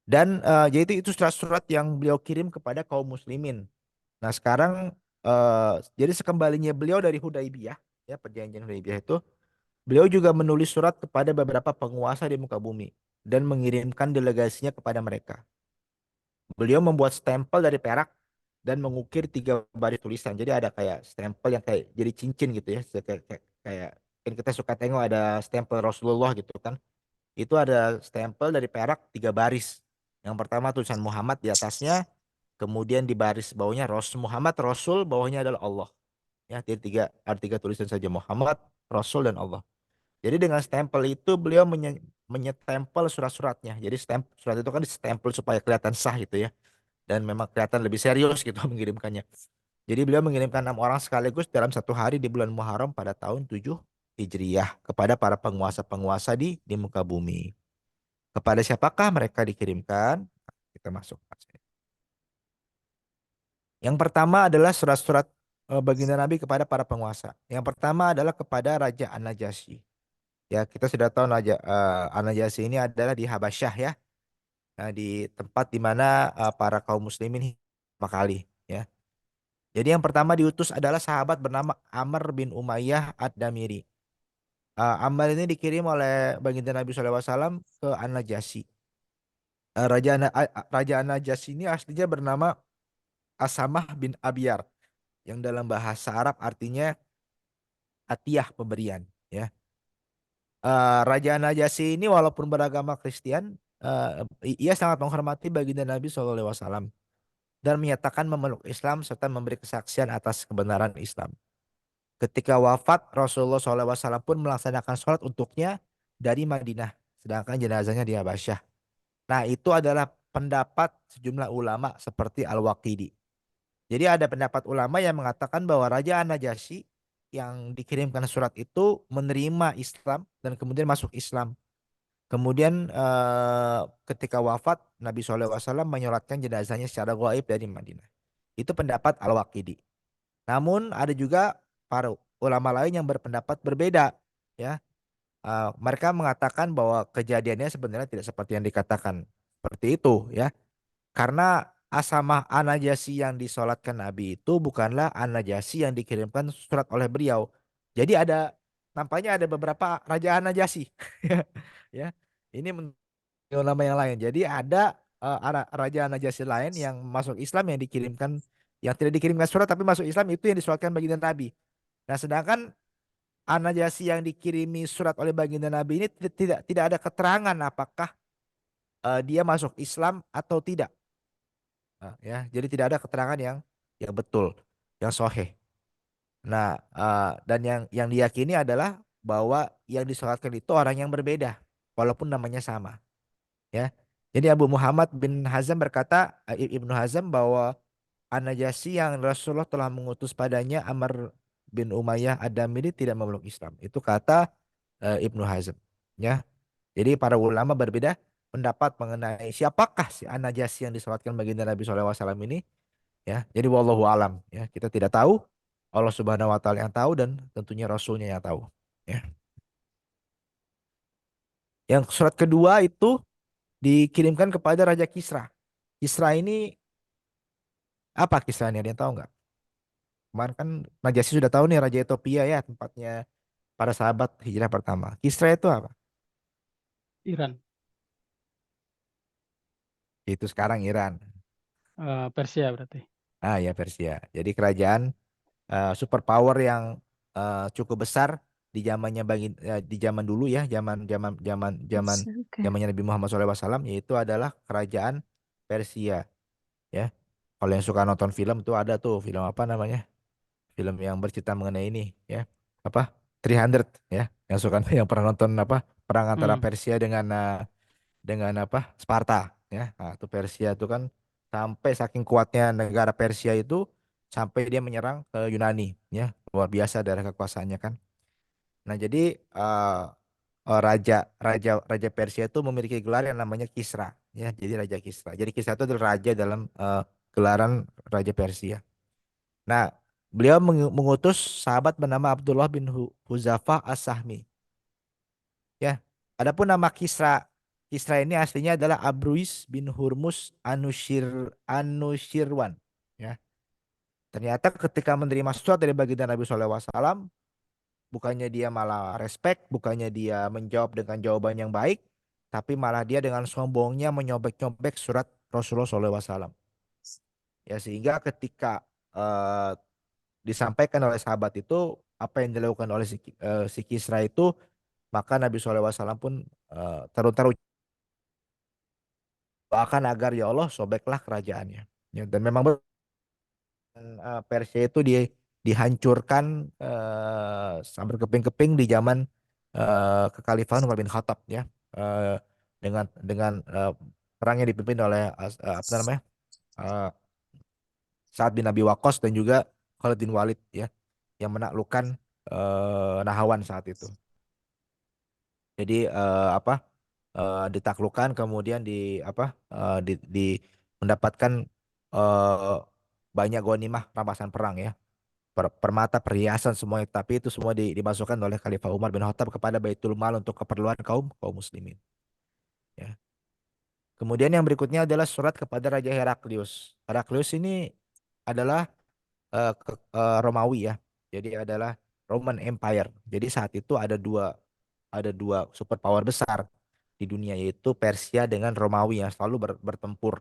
Dan jadi itu surat-surat yang beliau kirim kepada kaum muslimin. Nah, sekarang jadi sekembalinya beliau dari Hudaibiyah, ya perjanjian Hudaibiyah itu, beliau juga menulis surat kepada beberapa penguasa di muka bumi dan mengirimkan delegasinya kepada mereka. Beliau membuat stempel dari perak dan mengukir 3 baris tulisan. Jadi ada kayak stempel yang kayak jadi cincin gitu ya, kayak kan kita suka tengok ada stempel Rasulullah gitu kan. Itu ada stempel dari perak 3 baris. Yang pertama tulisan Muhammad di atasnya, kemudian di baris bawahnya Muhammad Rasul, bawahnya adalah Allah. Ya, jadi ada 3 tulisan saja, Muhammad, Rasul, dan Allah. Jadi dengan stempel itu beliau menyetempel surat-suratnya. Jadi surat itu kan stempel supaya kelihatan sah gitu ya. Dan memang kelihatan lebih serius gitu mengirimkannya. Jadi beliau mengirimkan 6 orang sekaligus dalam satu hari di bulan Muharram pada tahun 7 Hijriyah kepada para penguasa-penguasa di muka bumi. Kepada siapakah mereka dikirimkan? Kita masuk. Yang pertama adalah surat-surat baginda Nabi kepada para penguasa. Yang pertama adalah kepada Raja An-Najasyi. Ya, kita sudah tahu Raja An-Najasyi ini adalah di Habasyah ya. Nah, di tempat di mana para kaum muslimin pertama kali ya. Jadi yang pertama diutus adalah sahabat bernama Amr bin Umayyah Ad-Damiri. Amr ini dikirim oleh baginda Nabi SAW ke An-Najasyi. Raja An-Najasyi ini aslinya bernama Asamah bin Abiyar, yang dalam bahasa Arab artinya Atiyah, pemberian. Ya. Raja Najasyi ini walaupun beragama Kristen, ia sangat menghormati baginda Nabi SAW dan menyatakan memeluk Islam serta memberi kesaksian atas kebenaran Islam. Ketika wafat, Rasulullah SAW pun melaksanakan sholat untuknya dari Madinah, sedangkan jenazahnya di Habasyah. Nah, itu adalah pendapat sejumlah ulama seperti Al-Waqidi. Jadi ada pendapat ulama yang mengatakan bahwa Raja An-Najasyi yang dikirimkan surat itu menerima Islam dan kemudian masuk Islam. Kemudian ketika wafat Nabi SAW menyolatkan jenazahnya secara gaib dari Madinah. Itu pendapat Al-Waqidi. Namun ada juga para ulama lain yang berpendapat berbeda. Ya, mereka mengatakan bahwa kejadiannya sebenarnya tidak seperti yang dikatakan. Seperti itu ya. Karena Asamah An-Najasyi yang disolatkan Nabi itu bukanlah An-Najasyi yang dikirimkan surat oleh beliau. Jadi nampaknya ada beberapa Raja An-Najasyi. Ya, ini ulama yang lain. Jadi ada Raja An-Najasyi lain yang masuk Islam yang dikirimkan, yang tidak dikirimkan surat tapi masuk Islam, itu yang disolatkan baginda Nabi. Nah, sedangkan An-Najasyi yang dikirimi surat oleh baginda Nabi ini tidak ada keterangan apakah dia masuk Islam atau tidak. Nah, ya, jadi tidak ada keterangan yang betul, yang sahih. Nah, dan yang diyakini adalah bahwa yang disolatkan itu orang yang berbeda, walaupun namanya sama. Ya, jadi Abu Muhammad bin Hazm berkata, Ibnu Hazm, bahwa An-Najasyi yang Rasulullah telah mengutus padanya Amr bin Umayyah Ad-Damiri tidak memeluk Islam. Itu kata Ibnu Hazm. Ya, jadi para ulama berbeda pendapat mengenai siapakah si An-Najasyi yang disolatkan baginda Nabi SAW ini. Ya, jadi wallahu alam ya, kita tidak tahu. Allah Subhanahu wa taala yang tahu dan tentunya Rasulnya yang tahu. Ya. Yang surat kedua itu dikirimkan kepada Raja Kisra. Kisra ini apa kisahnya? Ada yang tahu nggak? Kemarin kan Najasyi sudah tahu nih, Raja Ethiopia ya, tempatnya para sahabat hijrah pertama. Kisra itu apa? Iran, Itu sekarang Iran. Persia berarti. Ah ya, Persia. Jadi kerajaan superpower yang cukup besar di zamannya di zaman dulu ya, zaman zaman zaman zaman Oke. zamannya Nabi Muhammad SAW, yaitu adalah kerajaan Persia ya. Kalau yang suka nonton film tuh ada tuh film apa namanya? Film yang bercerita mengenai ini ya. Apa? 300 ya. Yang suka yang pernah nonton apa? Perang antara Hmm. Persia dengan apa? Sparta ya. Nah, itu Persia itu kan sampai saking kuatnya negara Persia itu sampai dia menyerang ke Yunani ya. Luar biasa daerah kekuasaannya kan. Nah, jadi raja raja raja Persia itu memiliki gelar yang namanya Kisra ya. Jadi Raja Kisra. Jadi Kisra itu adalah raja dalam gelaran Raja Persia. Nah, beliau mengutus sahabat bernama Abdullah bin Huzafah As-Sahmi. Ya. Adapun nama Kisra Kisra ini aslinya adalah Abruis bin Hurmus Anushirwan. Ya. Ternyata ketika menerima surat dari baginda Nabi SAW, bukannya dia malah respect, bukannya dia menjawab dengan jawaban yang baik, tapi malah dia dengan sombongnya menyobek-nyobek surat Rasulullah SAW. Ya, sehingga ketika eh, disampaikan oleh sahabat itu apa yang dilakukan oleh si Kisra itu, maka Nabi SAW pun terus doakan agar ya Allah sobeklah kerajaannya. Ya, dan memang Persia itu dihancurkan sampai berkeping-keping di zaman kekhalifahan Umar bin Khattab, ya. Eh, dengan perang yang dipimpin oleh apa namanya? eh, Sa'ad bin Abi Waqqas dan juga Khalid bin Walid, ya, yang menaklukkan Nahawan saat itu. Jadi apa? Ditaklukkan kemudian di mendapatkan eh, banyak ghanimah rampasan perang, ya, permata, perhiasan semuanya, tapi itu semua dimasukkan oleh Khalifah Umar bin Khattab kepada Baitul Mal untuk keperluan kaum kaum muslimin, ya. Kemudian yang berikutnya adalah surat kepada Raja Heraklius. Heraklius ini adalah Romawi, ya. Jadi adalah Roman Empire. Jadi saat itu ada dua superpower besar di dunia, yaitu Persia dengan Romawi, yang selalu bertempur,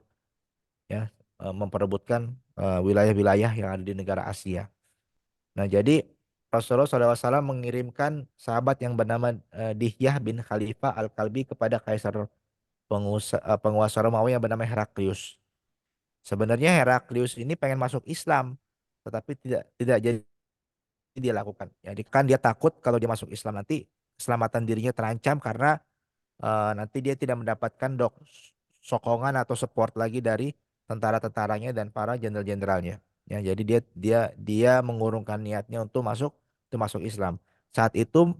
ya, memperebutkan wilayah-wilayah yang ada di negara Asia. Nah, jadi Rasulullah SAW mengirimkan sahabat yang bernama Dihyah bin Khalifah Al-Kalbi kepada kaisar penguasa Romawi yang bernama Heraklius. Sebenarnya Heraklius ini pengen masuk Islam, tetapi tidak jadi dia lakukan. Jadi kan dia takut kalau dia masuk Islam nanti keselamatan dirinya terancam karena nanti dia tidak mendapatkan sokongan atau support lagi dari tentara-tentaranya dan para jenderal-jenderalnya. Ya, jadi dia mengurungkan niatnya untuk masuk Islam. Saat itu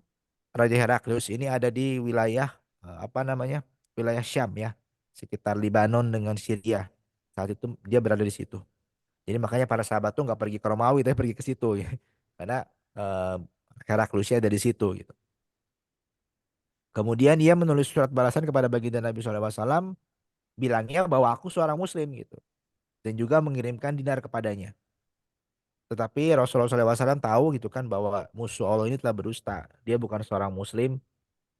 Raja Heraklius ini ada di wilayah apa namanya? Wilayah Syam, ya, sekitar Lebanon dengan Syria. Saat itu dia berada di situ. Jadi makanya para sahabat tuh nggak pergi ke Romawi tapi pergi ke situ, ya. Karena eh, Herakliusnya ada di situ gitu. Kemudian ia menulis surat balasan kepada baginda Nabi SAW bilangnya bahwa aku seorang muslim gitu, dan juga mengirimkan dinar kepadanya. Tetapi Rasulullah SAW tahu gitu kan bahwa musuh Allah ini telah berdusta. Dia bukan seorang muslim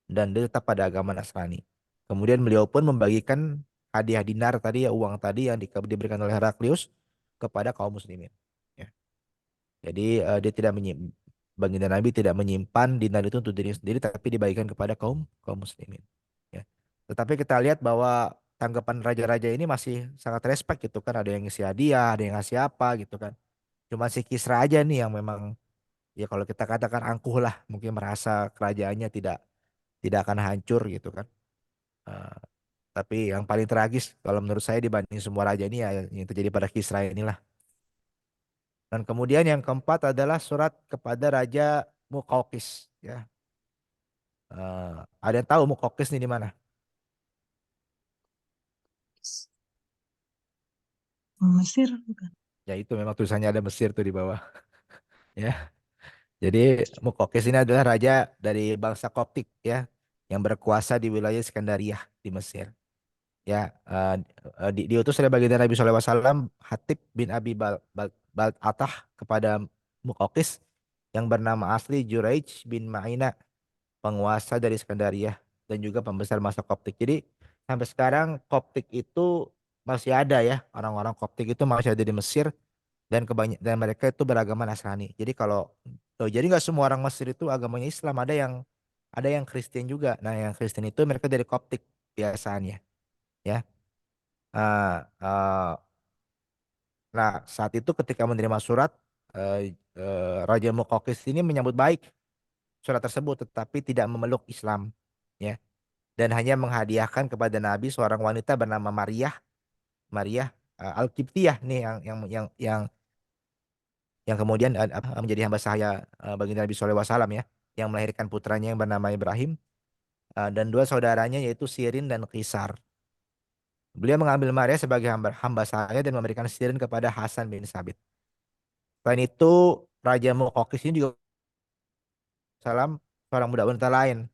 dan dia tetap pada agama Nasrani. Kemudian beliau pun membagikan hadiah dinar tadi, ya, uang tadi yang diberikan oleh Heraklius kepada kaum muslimin. Ya. Jadi dia tidak baginda Nabi tidak menyimpan dinar itu untuk diri sendiri, tapi dibagikan kepada kaum kaum muslimin. Ya. Tetapi kita lihat bahwa tanggapan raja-raja ini masih sangat respect gitu kan. Ada yang ngisi hadiah, ada yang ngasih apa gitu kan. Cuma si Kisra aja nih yang memang, ya, kalau kita katakan angkuh lah, mungkin merasa kerajaannya tidak tidak akan hancur gitu kan. Eh, tapi yang paling tragis kalau menurut saya dibanding semua raja ini, ya, yang terjadi pada Kisra inilah. Dan kemudian yang keempat adalah surat kepada Raja Muqawqis, ya. Ada yang tahu Muqawqis ini di mana? Mesir bukan? Ya, itu memang tulisannya ada Mesir tuh di bawah. Ya. Jadi Muqawqis ini adalah raja dari bangsa Koptik, ya, yang berkuasa di wilayah Iskandariyah di Mesir. Ya, diutus oleh baginda Nabi SAW Hatib bin Abi Bal'atah kepada Muqawqis yang bernama asli Juraij bin Ma'ina, penguasa dari Iskandaria dan juga pembesar masa Koptik. Jadi sampai sekarang Koptik itu masih ada, ya, orang-orang Koptik itu masih ada di Mesir, dan mereka itu beragama Nasrani. Jadi jadi nggak semua orang Mesir itu agamanya Islam, ada yang Kristen juga. Nah, yang Kristen itu mereka dari Koptik biasanya, ya. Ah, nah, saat itu ketika menerima surat, Raja Muqawqis ini menyambut baik surat tersebut, tetapi tidak memeluk Islam, ya, dan hanya menghadiahkan kepada Nabi seorang wanita bernama Maria Al-Qibtiyah nih, yang kemudian menjadi hamba sahaya baginda Nabi SAW, ya, yang melahirkan putranya yang bernama Ibrahim, dan dua saudaranya yaitu Sirin dan Qisar. Beliau mengambil Maria sebagai hamba sahaya dan memberikan Sirin kepada Hasan bin Sabit. Selain itu, Raja Muqawqis ini juga salam seorang budak wanita lain.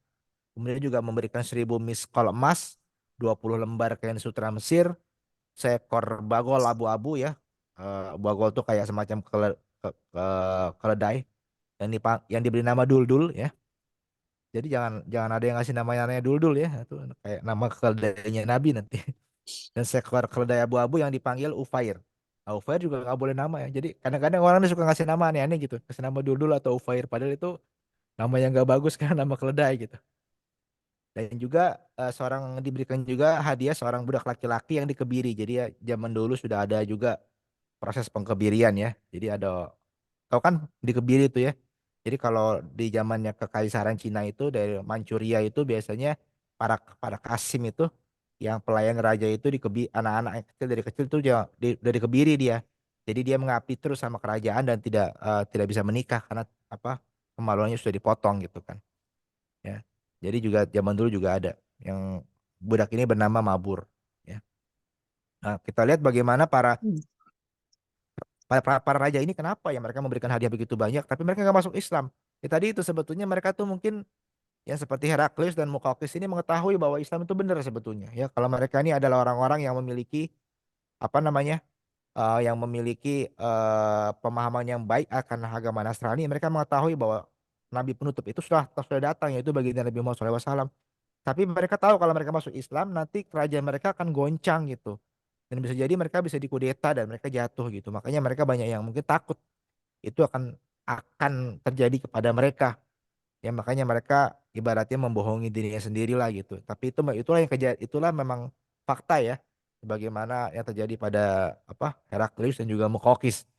Kemudian juga memberikan 1.000 miskol emas 20 lembar kain sutra Mesir, seekor bagol abu-abu ya. Bagol tuh kayak semacam keledai yang diberi nama Duldul ya. Jadi jangan jangan ada yang ngasih namanya Duldul ya. Itu kayak nama keledainya Nabi nanti. Dan seekor keledai abu-abu yang dipanggil Ufair. Nah, Ufair juga nggak boleh nama ya. Jadi kadang-kadang orang suka ngasih nama aneh-aneh gitu. Kasih nama Duldul atau Ufair. Padahal itu nama yang nggak bagus karena nama keledai gitu. Dan juga seorang diberikan juga hadiah seorang budak laki-laki yang dikebiri. Jadi ya zaman dulu sudah ada juga proses pengkebirian ya. Jadi ada, kau kan dikebiri itu ya. Jadi kalau di zamannya kekaisaran Cina itu dari Manchuria itu biasanya para para kasim itu yang pelayan raja itu anak-anak yang kecil dari kecil tuh udah dikebiri dia. Jadi dia mengabdi terus sama kerajaan dan tidak bisa menikah karena apa kemaluannya sudah dipotong gitu kan. Ya. Jadi juga zaman dulu juga ada yang budak ini bernama Mabur. Ya. Nah, kita lihat bagaimana Hmm. para raja ini kenapa ya mereka memberikan hadiah begitu banyak, tapi mereka nggak masuk Islam. Ya tadi itu sebetulnya mereka tuh mungkin yang seperti Heraklius dan Mukaukis ini mengetahui bahwa Islam itu benar sebetulnya. Ya kalau mereka ini adalah orang-orang yang memiliki apa namanya, yang memiliki pemahaman yang baik akan agama Nasrani, mereka mengetahui bahwa Nabi penutup itu sudah datang yaitu baginda Nabi Muhammad SAW. Tapi mereka tahu kalau mereka masuk Islam nanti kerajaan mereka akan goncang gitu. Dan bisa jadi mereka bisa dikudeta dan mereka jatuh gitu. Makanya mereka banyak yang mungkin takut itu akan terjadi kepada mereka. Ya makanya mereka ibaratnya membohongi dirinya sendiri lah gitu. Tapi itulah memang fakta ya. Sebagaimana yang terjadi pada Heraklius dan juga Mukokis.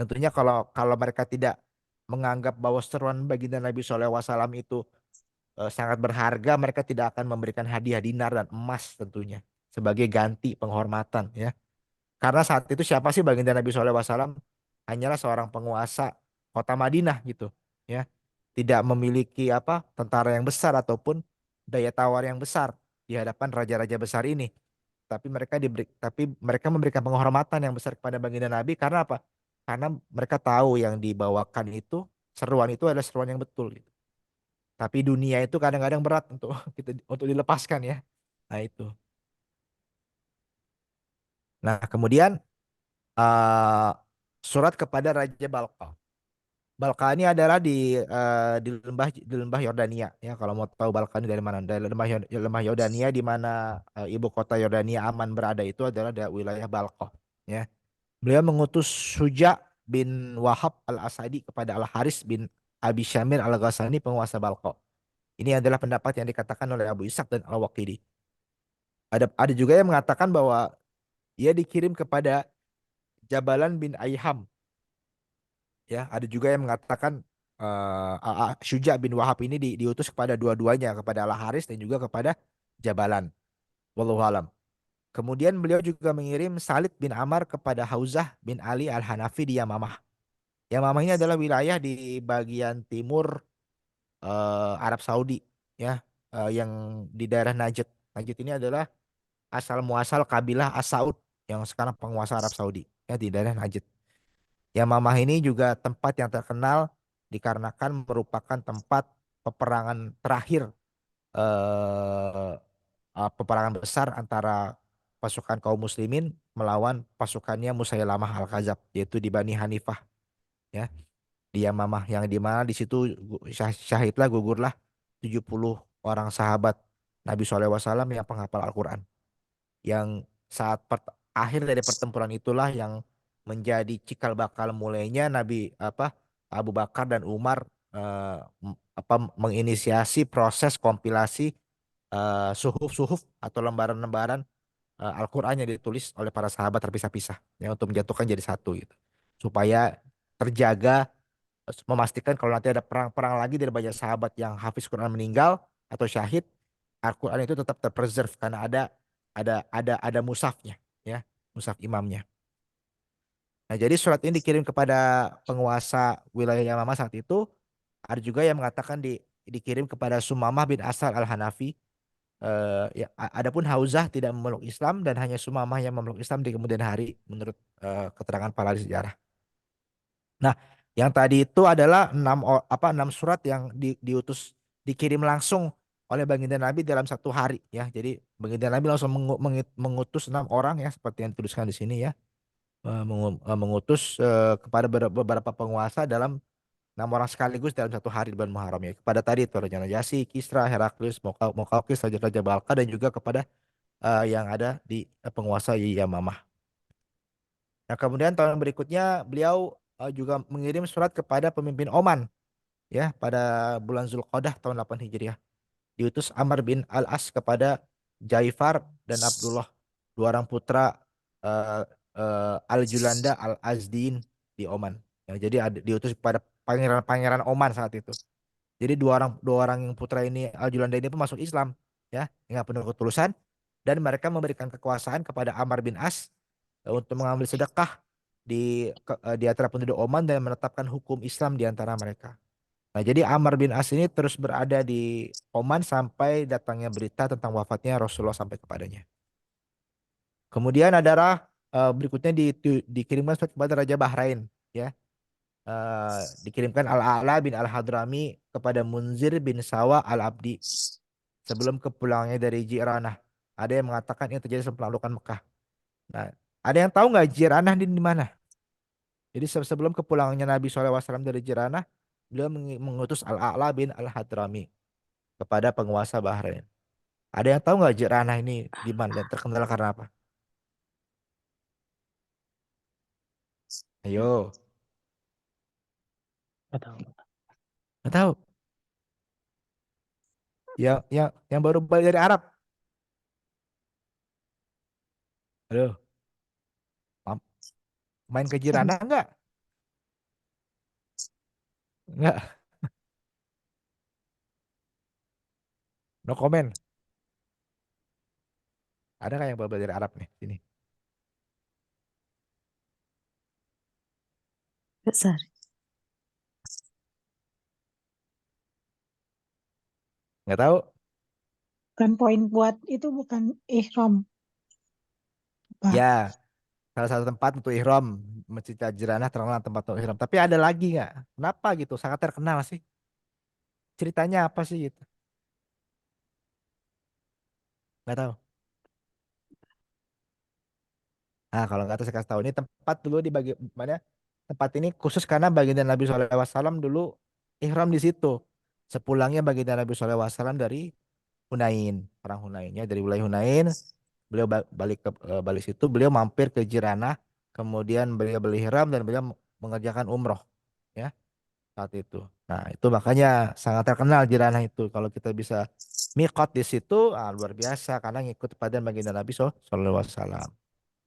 Tentunya kalau kalau mereka tidak menganggap bahwa seruan baginda Nabi SAW itu sangat berharga, mereka tidak akan memberikan hadiah dinar dan emas tentunya sebagai ganti penghormatan ya. Karena saat itu siapa sih baginda Nabi SAW? Hanyalah seorang penguasa kota Madinah gitu ya. Tidak memiliki tentara yang besar ataupun daya tawar yang besar di hadapan raja-raja besar ini. Tapi mereka memberikan penghormatan yang besar kepada baginda Nabi karena apa? Karena mereka tahu yang dibawakan itu seruan itu adalah seruan yang betul gitu. Tapi dunia itu kadang-kadang berat untuk untuk dilepaskan ya. Nah itu. Nah kemudian eh, surat kepada Raja Balqa. Balqa ini adalah di lembah Yordania ya. Kalau mau tahu Balqa ini dari mana? Dari lembah Yordania di mana ibu kota Yordania Aman berada itu adalah di wilayah Balqa ya. Beliau mengutus Suja bin Wahab al-Asadi kepada Al-Haris bin Abi Syamir al-Ghassani penguasa Balqa. Ini adalah pendapat yang dikatakan oleh Abu Ishaq dan Al-Waqidi. Ada juga yang mengatakan bahwa ia dikirim kepada Jabalan bin Aiham. Ya, ada juga yang mengatakan Syuja bin Wahab ini diutus kepada dua-duanya, kepada Al-Haris dan juga kepada Jabalan. Wallahu alam. Kemudian beliau juga mengirim Salid bin Amar kepada Hauzah bin Ali Al-Hanafi di Yamamah. Yamamah ini adalah wilayah di bagian timur Arab Saudi, ya, yang di daerah Najd. Najd ini adalah asal muasal kabilah As-Saud yang sekarang penguasa Arab Saudi, ya di daerah Najd. Yamamah ini juga tempat yang terkenal dikarenakan merupakan tempat peperangan terakhir, eh, peperangan besar antara pasukan kaum muslimin melawan pasukannya Musailamah Al-Kadzab yaitu di Bani Hanifah ya, di Yamamah yang di mana di situ syahidlah gugurlah 70 orang sahabat Nabi SAW yang penghafal Al-Quran, yang akhir dari pertempuran itulah yang menjadi cikal bakal mulainya Abu Bakar dan Umar menginisiasi proses kompilasi suhuf-suhuf atau lembaran-lembaran Al-Quran yang ditulis oleh para sahabat terpisah-pisah ya untuk menjatuhkan jadi satu gitu supaya terjaga, memastikan kalau nanti ada perang-perang lagi dari banyak sahabat yang hafiz Quran meninggal atau syahid, Al-Quran itu tetap terpreserve karena ada musafnya ya, musaf imamnya. Nah, jadi surat ini dikirim kepada penguasa wilayah Yamamah saat itu. Ada juga yang mengatakan dikirim kepada Sumamah bin Asal Al-Hanafi. Ya, adapun Hauzah tidak memeluk Islam dan hanya Sumamah yang memeluk Islam di kemudian hari menurut keterangan para ahli sejarah. Nah, yang tadi itu adalah enam surat yang dikirim langsung oleh baginda Nabi dalam satu hari ya. Jadi baginda Nabi langsung mengutus 6 orang ya seperti yang dituliskan di sini ya. Mengutus kepada beberapa penguasa dalam 6 orang sekaligus dalam satu hari di bulan Muharram ya. Kepada tadi itu Raja Najasyi, Kisra, Heraklius, Muqawqis, Raja-Raja Balqa dan juga kepada yang ada di penguasa Yamamah. Nah, kemudian tahun berikutnya beliau juga mengirim surat kepada pemimpin Oman ya pada bulan Zulqa'dah tahun 8 Hijriah. Diutus Amr bin Al-As kepada Jaifar dan Abdullah, 2 orang putra eh, Al-Julanda Al-Azdin di Oman. Ya, jadi diutus kepada pangeran-pangeran Oman saat itu. Jadi dua orang yang putra ini Al-Julanda ini pun masuk Islam ya dengan penuh ketulusan dan mereka memberikan kekuasaan kepada Amr bin As untuk mengambil sedekah di antara penduduk Oman dan menetapkan hukum Islam di antara mereka. Nah, jadi Amr bin As ini terus berada di Oman sampai datangnya berita tentang wafatnya Rasulullah sampai kepadanya. Kemudian adalah berikutnya dikirimkan surat kepada Raja Bahrain, ya. Dikirimkan Al-A'la bin Al-Hadrami kepada Munzir bin Sawa Al-Abdi sebelum kepulangnya dari Jiranah. Ada yang mengatakan ini terjadi sebelum penaklukan Mekah. Nah, ada yang tahu nggak Jiranah di mana? Jadi sebelum kepulangannya Nabi SAW dari Jiranah, beliau mengutus Al-A'la bin Al-Hadrami kepada penguasa Bahrain. Ada yang tahu nggak Jiranah ini di mana dan terkenal karena apa? Ayo, Nggak tahu. nggak tahu. Yang baru balik dari Arab. Aduh, main ke Sam- Jiranah enggak? Enggak, no comment. Ada nggak yang baru balik dari Arab nih sini? besar. Nggak tahu. Kan poin buat itu bukan ihram, Pak. Ya, salah satu tempat untuk ihram, Masjid Jiranah terkenal tempat untuk ihram. Tapi ada lagi nggak? Kenapa gitu? Sangat terkenal sih. Ceritanya apa sih gitu? Nggak tahu. Nah, kalau nggak tahu saya kasih tahu ini tempat dulu di mana tempat ini khusus karena baginda Nabi SAW dulu ihram di situ. Sepulangnya baginda Nabi SAW dari Hunain, perang Hunainnya dari wilayah Hunain, beliau balik situ, beliau mampir ke Jiranah, kemudian beliau beli ihram dan beliau mengerjakan umroh, ya saat itu. Nah, itu makanya sangat terkenal Jiranah itu. Kalau kita bisa miqat di situ, luar biasa karena ngikut pada baginda Nabi SAW.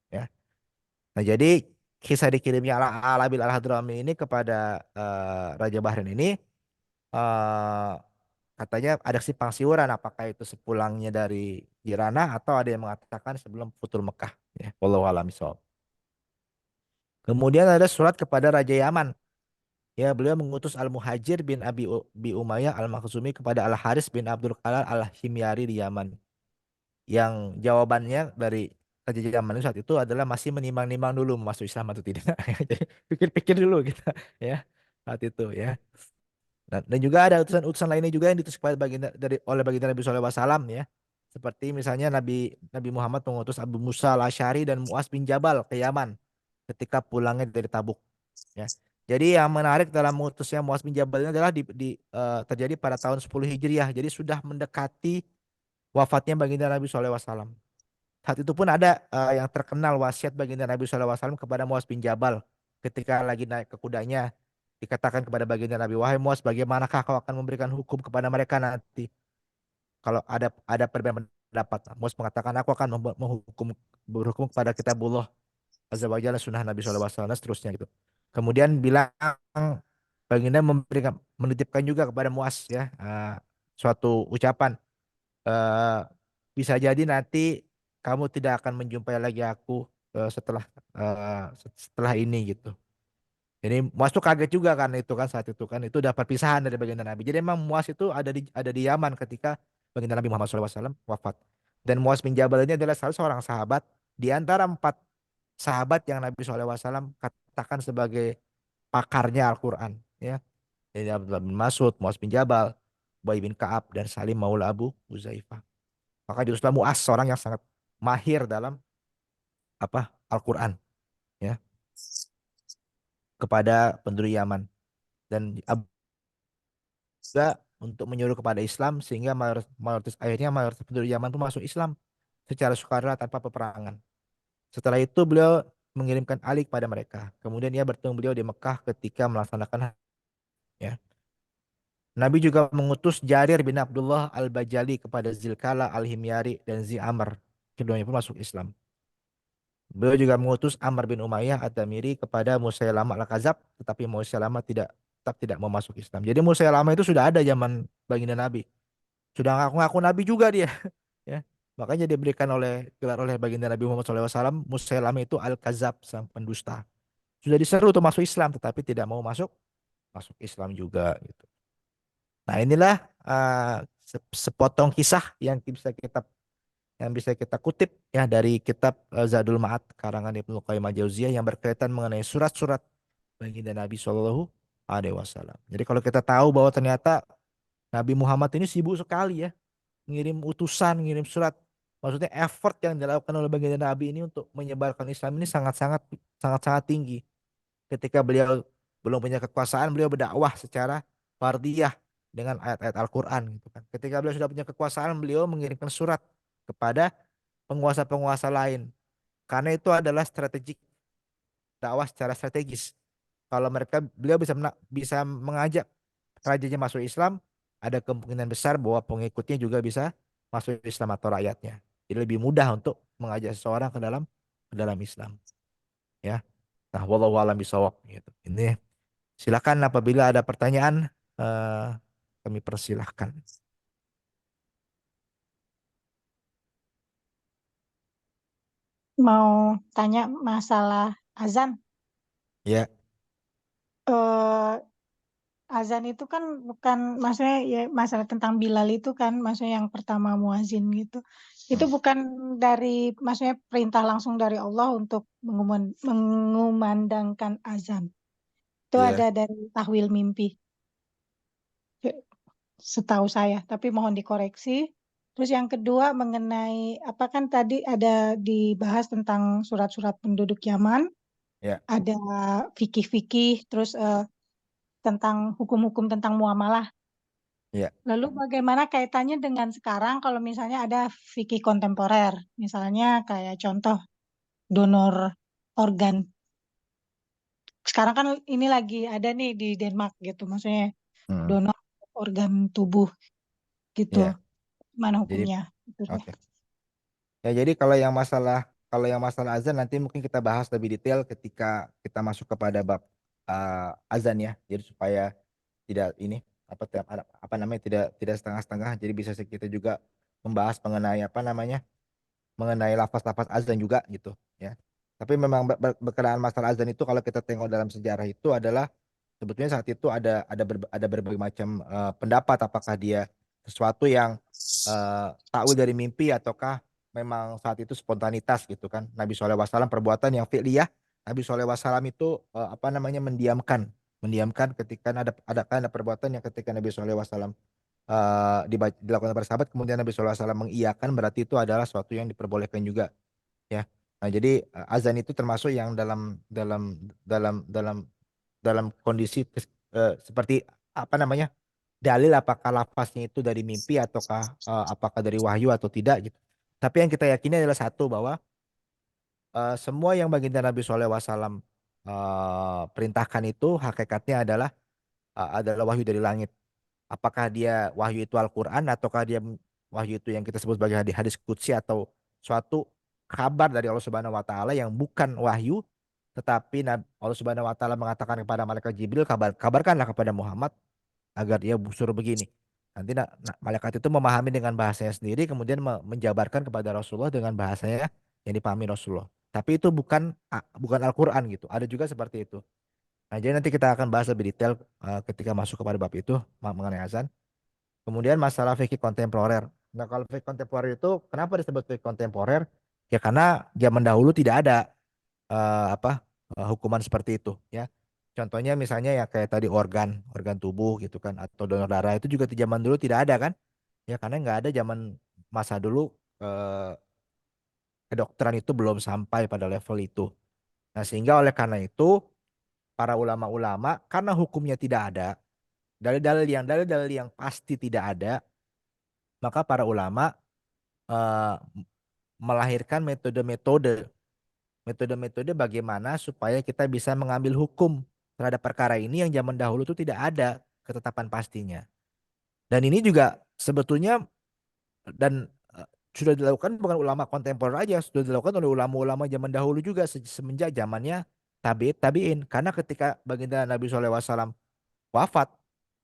Ya. Nah, jadi kisah dikirimnya ala bil al-Hadrami ini kepada Raja Bahrain ini eh, katanya ada simpang siuran apakah itu sepulangnya dari Jirana atau ada yang mengatakan sebelum Futul Mekah ya. Wallahu a'lam bishawab. Kemudian ada surat kepada Raja Yaman. Ya, beliau mengutus Al-Muhajir bin Abi Umayyah Al-Makhzumi kepada Al-Haris bin Abdul Qalal Al-Himyari di Yaman. Yang jawabannya dari Raja Yaman saat itu adalah masih menimbang-nimbang dulu masuk Islam atau tidak. Jadi pikir-pikir dulu kita ya saat itu ya. Dan juga ada utusan-utusan lainnya juga yang diutus kepada oleh baginda Nabi SAW ya. Seperti misalnya Nabi Muhammad mengutus Abu Musa al-Asy'ari dan Muaz bin Jabal ke Yaman ketika pulangnya dari Tabuk ya. Jadi yang menarik dalam mengutusnya Muaz bin Jabal ini adalah terjadi pada tahun 10 Hijriah. Jadi sudah mendekati wafatnya baginda Nabi SAW. Saat itu pun ada yang terkenal wasiat baginda Nabi SAW kepada Muaz bin Jabal ketika lagi naik ke kudanya dikatakan kepada baginda Nabi, wahai Muaz, bagaimanakah kau akan memberikan hukum kepada mereka nanti kalau ada perbedaan pendapat. Muaz mengatakan aku akan berhukum kepada kitabullah azza wa jalla sunnah Nabi SAW dan seterusnya gitu. Kemudian bilang baginda menitipkan juga kepada Muaz ya suatu ucapan eh, bisa jadi nanti kamu tidak akan menjumpai lagi aku setelah ini gitu. Jadi Muaz tuh kaget juga kan itu kan saat itu kan itu udah perpisahan dari baginda Nabi. Jadi emang Muaz itu ada di Yaman ketika baginda Nabi Muhammad SAW wafat. Dan Muaz bin Jabal ini adalah salah seorang sahabat di antara 4 sahabat yang Nabi SAW katakan sebagai pakarnya Al-Quran. Ya. Jadi Abdullah bin Mas'ud, Muaz bin Jabal, Ubay bin Ka'ab, dan Salim Maula Abu Uzaifah. Maka diutuslah Mu'az, seorang yang sangat mahir dalam Al-Quran, ya, kepada penduduk Yaman, dan juga untuk menyuruh kepada Islam, sehingga mayoritas penduduk Yaman pun masuk Islam secara sukarela tanpa peperangan. Setelah itu beliau mengirimkan Ali kepada mereka. Kemudian ia bertemu beliau di Mekah ketika melaksanakan, ya. Nabi juga mengutus Jarir bin Abdullah Al-Bajali kepada Zilkala Al-Himyari dan Zi Amr. Keduanya pun masuk Islam. Beliau juga mengutus Amr bin Umayyah Ad-Damiri kepada Musailamah Al-Kadzab, tetapi Musailamah tetap tidak mau masuk Islam. Jadi Musailamah itu sudah ada zaman baginda Nabi. Sudah ngaku-ngaku Nabi juga dia. Ya. Makanya diberikan gelar oleh baginda Nabi Muhammad SAW, Musailamah itu Al-Kadzab, sang pendusta. Sudah diseru untuk masuk Islam, tetapi tidak mau masuk masuk Islam juga, gitu. Nah, inilah sepotong kisah yang bisa kita kutip, ya, dari kitab Zadul Ma'ad karangan Ibnu Qayyim al-Jauziyah yang berkaitan mengenai surat-surat baginda Nabi Shallallahu Alaihi Wasallam. Jadi kalau kita tahu bahwa ternyata Nabi Muhammad ini sibuk sekali, ya, ngirim utusan, ngirim surat. Maksudnya effort yang dilakukan oleh baginda Nabi ini untuk menyebarkan Islam ini sangat-sangat sangat-sangat tinggi. Ketika beliau belum punya kekuasaan, beliau berdakwah secara fardiyah dengan ayat-ayat Al-Quran, gitu kan. Ketika beliau sudah punya kekuasaan, beliau mengirimkan surat kepada penguasa-penguasa lain. Karena itu adalah strategik, dakwah secara strategis. Kalau beliau bisa mengajak rajanya masuk Islam, ada kemungkinan besar bahwa pengikutnya juga bisa masuk Islam atau rakyatnya. Jadi lebih mudah untuk mengajak seseorang ke dalam Islam, ya. Nah, wallahu a'lam bishawab, gitu. Ini silakan apabila ada pertanyaan, eh, kami persilahkan. Mau tanya masalah azan. Ya, Eh, Azan itu kan bukan, maksudnya ya masalah tentang Bilal itu kan, maksudnya yang pertama muazin gitu. Itu hmm, bukan dari, maksudnya perintah langsung dari Allah untuk mengumandangkan azan. Itu ya, ada dari tahwil mimpi, setahu saya. Tapi mohon dikoreksi. Terus yang kedua mengenai apa, kan tadi ada dibahas tentang surat-surat penduduk Yaman, ya, ada fikih-fikih, terus tentang hukum-hukum tentang muamalah. ya, Lalu bagaimana kaitannya dengan sekarang kalau misalnya ada fikih kontemporer, misalnya kayak contoh donor organ. Sekarang kan ini lagi ada nih di Denmark gitu, maksudnya hmm, donor organ tubuh gitu. ya. Mana Jadi, hukumnya? Itu deh. oke. Ya, jadi kalau yang masalah azan nanti mungkin kita bahas lebih detail ketika kita masuk kepada bab azan, ya. Jadi supaya tidak ini apa namanya, tidak tidak setengah-setengah. Jadi bisa kita juga membahas mengenai apa namanya, mengenai lafaz-lafaz azan juga, gitu, ya. Tapi memang berkenaan masalah azan itu kalau kita tengok dalam sejarah itu adalah sebetulnya saat itu ada berbagai macam pendapat, apakah dia sesuatu yang takwil dari mimpi ataukah memang saat itu spontanitas, gitu kan. Nabi SAW perbuatan yang fi'liyah. Nabi SAW itu apa namanya, mendiamkan ketika ada perbuatan yang ketika Nabi SAW dilakukan para sahabat, kemudian Nabi SAW mengiyakan, berarti itu adalah sesuatu yang diperbolehkan juga, ya. Nah, jadi azan itu termasuk yang dalam dalam dalam kondisi seperti apa namanya, dalil apakah lafaznya itu dari mimpi ataukah apakah dari wahyu atau tidak, gitu. Tapi yang kita yakini adalah satu, bahwa semua yang baginda Nabi SAW perintahkan itu hakikatnya adalah wahyu dari langit. Apakah dia wahyu itu Al-Quran ataukah dia wahyu itu yang kita sebut sebagai hadis qudsi atau suatu kabar dari Allah Subhanahu wa taala yang bukan wahyu, tetapi Allah Subhanahu wa taala mengatakan kepada malaikat Jibril, kabarkanlah kepada Muhammad agar dia suruh begini. Nanti malaikat itu memahami dengan bahasanya sendiri, kemudian menjabarkan kepada Rasulullah dengan bahasanya yang dipahami Rasulullah. Tapi itu bukan Al-Quran, gitu. Ada juga seperti itu. Nah, jadi nanti kita akan bahas lebih detail ketika masuk kepada bab itu mengenai azan. Kemudian masalah fikih kontemporer. Nah, kalau fikih kontemporer itu kenapa disebut fikih kontemporer? Ya karena zaman dahulu tidak ada hukuman seperti itu, ya. Contohnya misalnya ya kayak tadi organ tubuh gitu kan, atau donor darah itu juga di zaman dulu tidak ada kan? Ya karena nggak ada zaman masa dulu, eh, kedokteran itu belum sampai pada level itu. Nah sehingga oleh karena itu para ulama-ulama karena hukumnya tidak ada, dalil-dalil yang pasti tidak ada, maka para ulama eh, melahirkan metode-metode bagaimana supaya kita bisa mengambil hukum terhadap perkara ini yang zaman dahulu itu tidak ada ketetapan pastinya. Dan ini juga sebetulnya dan sudah dilakukan bukan ulama kontemporer aja, sudah dilakukan oleh ulama-ulama zaman dahulu juga semenjak zamannya tabiin. Karena ketika baginda Nabi SAW wafat,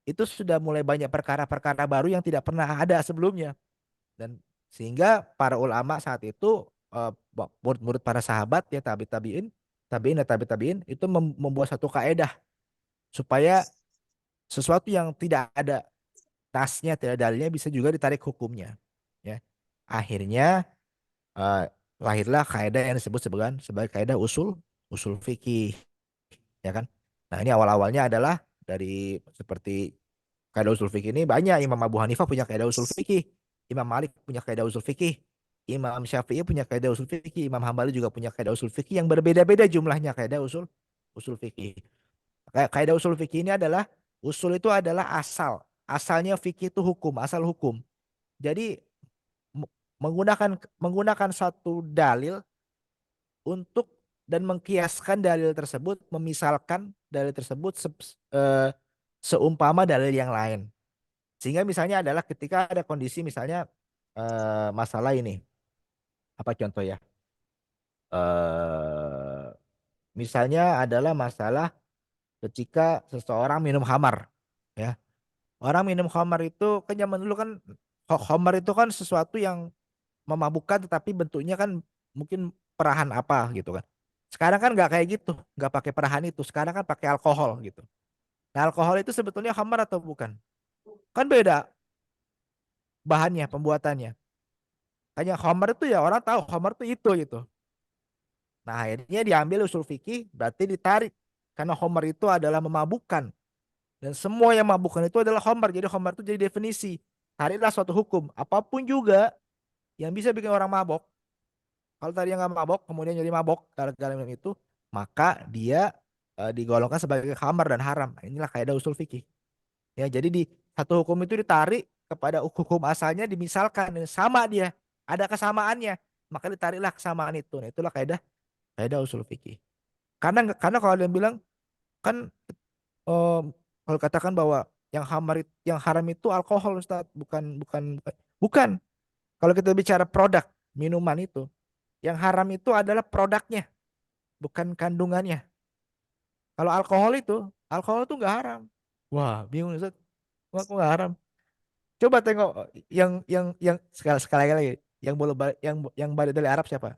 itu sudah mulai banyak perkara-perkara baru yang tidak pernah ada sebelumnya. Dan sehingga para ulama saat itu, murid-murid para sahabat ya tabiin dan tabiin itu membuat satu kaedah supaya sesuatu yang tidak ada nasnya, tidak ada dalilnya bisa juga ditarik hukumnya. Ya. Akhirnya eh, lahirlah kaidah yang disebut sebagai kaidah usul fikih, ya kan? Nah, ini awal-awalnya adalah dari seperti kaidah usul fikih ini banyak. Imam Abu Hanifah punya kaidah usul fikih, Imam Malik punya kaidah usul fikih, Imam Syafi'i punya kaidah usul fikih, Imam Hambali juga punya kaidah usul fikih yang berbeda-beda jumlahnya kaidah usul usul fikih. Kaidah usul fikih ini adalah usul itu adalah asalnya fikih itu hukum, asal hukum. Jadi menggunakan satu dalil untuk dan mengkiaskan dalil tersebut, memisalkan dalil tersebut seumpama dalil yang lain. Sehingga misalnya adalah ketika ada kondisi misalnya masalah ini, apa contoh ya? Eh, Misalnya adalah masalah ketika seseorang minum khamar, ya. Orang minum khamar itu kan zaman dulu kan, khamar itu kan sesuatu yang memabukkan tetapi bentuknya kan mungkin perahan apa gitu kan. Sekarang kan nggak kayak gitu, nggak pakai perahan itu. Sekarang kan pakai alkohol gitu. Nah, alkohol itu sebetulnya khamar atau bukan? Kan beda bahannya, pembuatannya. Hanya khamar itu ya orang tahu khamar itu gitu. Nah, akhirnya diambil usul fikih berarti ditarik karena khamar itu adalah memabukkan dan semua yang memabukkan itu adalah khamar. Jadi khamar itu jadi definisi. Tariklah suatu hukum apapun juga yang bisa bikin orang mabok. Kalau tadi yang nggak mabok, kemudian jadi mabok gara-gara minum itu, maka dia digolongkan sebagai khamar dan haram. Nah, inilah kaidah usul fikih. Ya, jadi di satu hukum itu ditarik kepada hukum asalnya dimisalkan sama dia, ada kesamaannya, maka ditariklah kesamaan itu. Nah, itulah kaidah kaidah usul fikih. Karena kalau dia bilang kan, eh, kalau katakan bahwa yang haram itu alkohol, Ustaz, bukan. Kalau kita bicara produk minuman itu, yang haram itu adalah produknya, bukan kandungannya. Kalau alkohol itu nggak haram. Wah, bingung Ustaz. Wah, kok nggak haram? Coba tengok yang sekali sekali lagi, yang balik dari Arab siapa?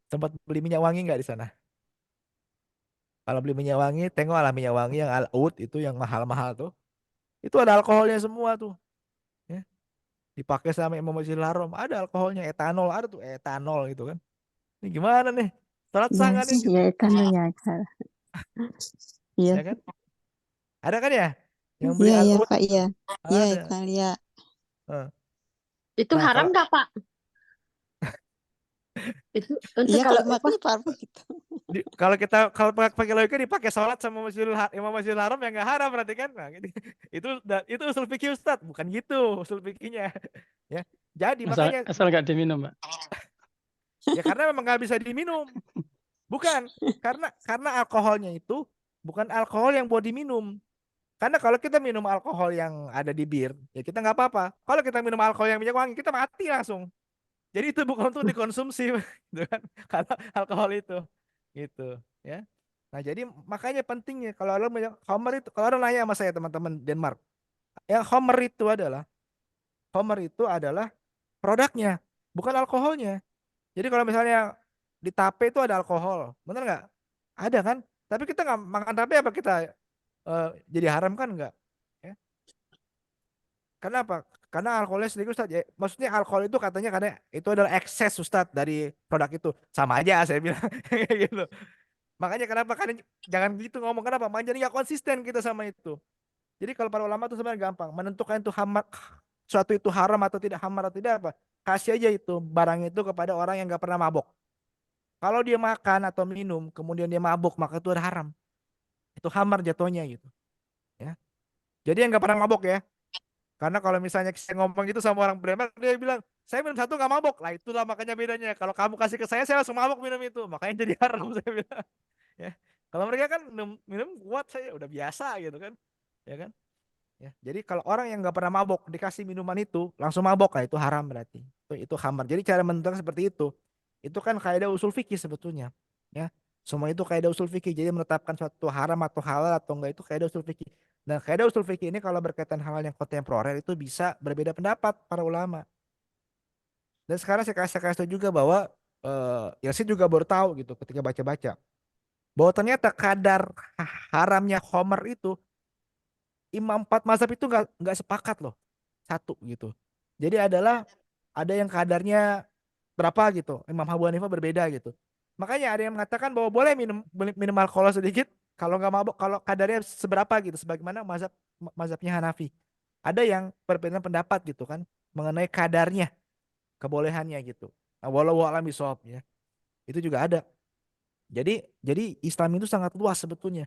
Sempat beli minyak wangi nggak di sana? Kalau beli minyak wangi, tengoklah minyak wangi yang Al Oud itu yang mahal-mahal tuh. Itu ada alkoholnya semua tuh. Ya. Dipakai sama Imam Masjidil Haram. Ada alkoholnya, etanol, ada tuh etanol gitu kan. Ini gimana nih? Salat Iya sah nggak nih sih, gitu? ya kan ya Kak. Iya, Ya kan? Ada kan ya? Yang beli iya Al ya Oud Kak, itu iya. Iya ada. Kak, iya. Eh. Itu Nah, haram kalau nggak, Pak? Itu untuk Iya kalau Kak, makanya parfum gitu. kalau pakai logika dipakai sholat sama Imam Masjidil Haram yang nggak haram berarti kan? Nah, gitu. Itu usul fikih Ustaz, bukan gitu usul fikihnya. Ya. Jadi Asal makanya asal nggak diminum, Pak. ya karena memang nggak bisa diminum. Bukan, karena alkoholnya itu bukan alkohol yang buat diminum. Karena kalau kita minum alkohol yang ada di bir, ya kita nggak apa-apa. Kalau kita minum alkohol yang minyak wangi, kita mati langsung. Jadi itu bukan untuk dikonsumsi, gitu kan? Karena alkohol itu, gitu, ya. Nah, jadi makanya pentingnya kalau orang Homer itu, kalau orang nanya sama saya teman-teman Denmark, yang Homer itu adalah produknya, bukan alkoholnya. Jadi kalau misalnya di tape itu ada alkohol, benar nggak? Ada kan? Tapi kita nggak makan tape apa kita jadi haram kan nggak? Ya. Kenapa? Karena alkoholnya sedikit Ustaz. Ya, maksudnya alkohol itu katanya karena itu adalah ekses Ustaz dari produk itu. Sama aja saya bilang kayak gitu. Makanya kenapa kalian jangan gitu ngomong, kenapa? Makanya jadi nggak konsisten kita sama itu. Jadi kalau para ulama itu sebenarnya gampang menentukan itu suatu itu haram atau tidak, hamar atau tidak apa. Kasih aja itu barang itu kepada orang yang nggak pernah mabok. Kalau dia makan atau minum kemudian dia mabuk maka itu ada haram. Itu hamar jatuhnya gitu. Ya. Jadi yang nggak pernah mabok ya. Karena kalau misalnya saya ngomong gitu sama orang Bremen, dia bilang, saya minum satu nggak mabok. Lah itulah makanya bedanya. Kalau kamu kasih ke saya langsung mabok minum itu. Makanya jadi haram saya bilang. Ya. Kalau mereka kan minum kuat, saya udah biasa gitu kan. Ya kan? Ya. Jadi kalau orang yang nggak pernah mabok dikasih minuman itu langsung mabok, lah itu haram berarti. Itu hamar. Jadi cara menentukan seperti itu. Itu kan kaidah usul fikih sebetulnya. Ya. Semua itu kaidah usul fikih. Jadi menetapkan suatu haram atau halal atau enggak itu kaidah usul fikih. Dan kaidah usul fikih ini kalau berkaitan hal yang kontemporer itu bisa berbeda pendapat para ulama. Dan sekarang saya kasih tahu juga bahwa ya saya juga baru tahu gitu ketika baca-baca bahwa ternyata kadar haramnya Homer itu imam empat mazhab itu nggak sepakat loh, satu gitu. Jadi ada yang kadarnya berapa gitu. Imam Abu Hanifah berbeda gitu. Makanya ada yang mengatakan bahwa boleh minum alkohol sedikit kalau nggak mabuk, kalau kadarnya seberapa gitu, sebagaimana mazhabnya Hanafi. Ada yang berbeda pendapat gitu kan mengenai kadarnya, kebolehannya gitu. Nah, walau alam bisawab ya. Itu juga ada. Jadi Islam itu sangat luas sebetulnya.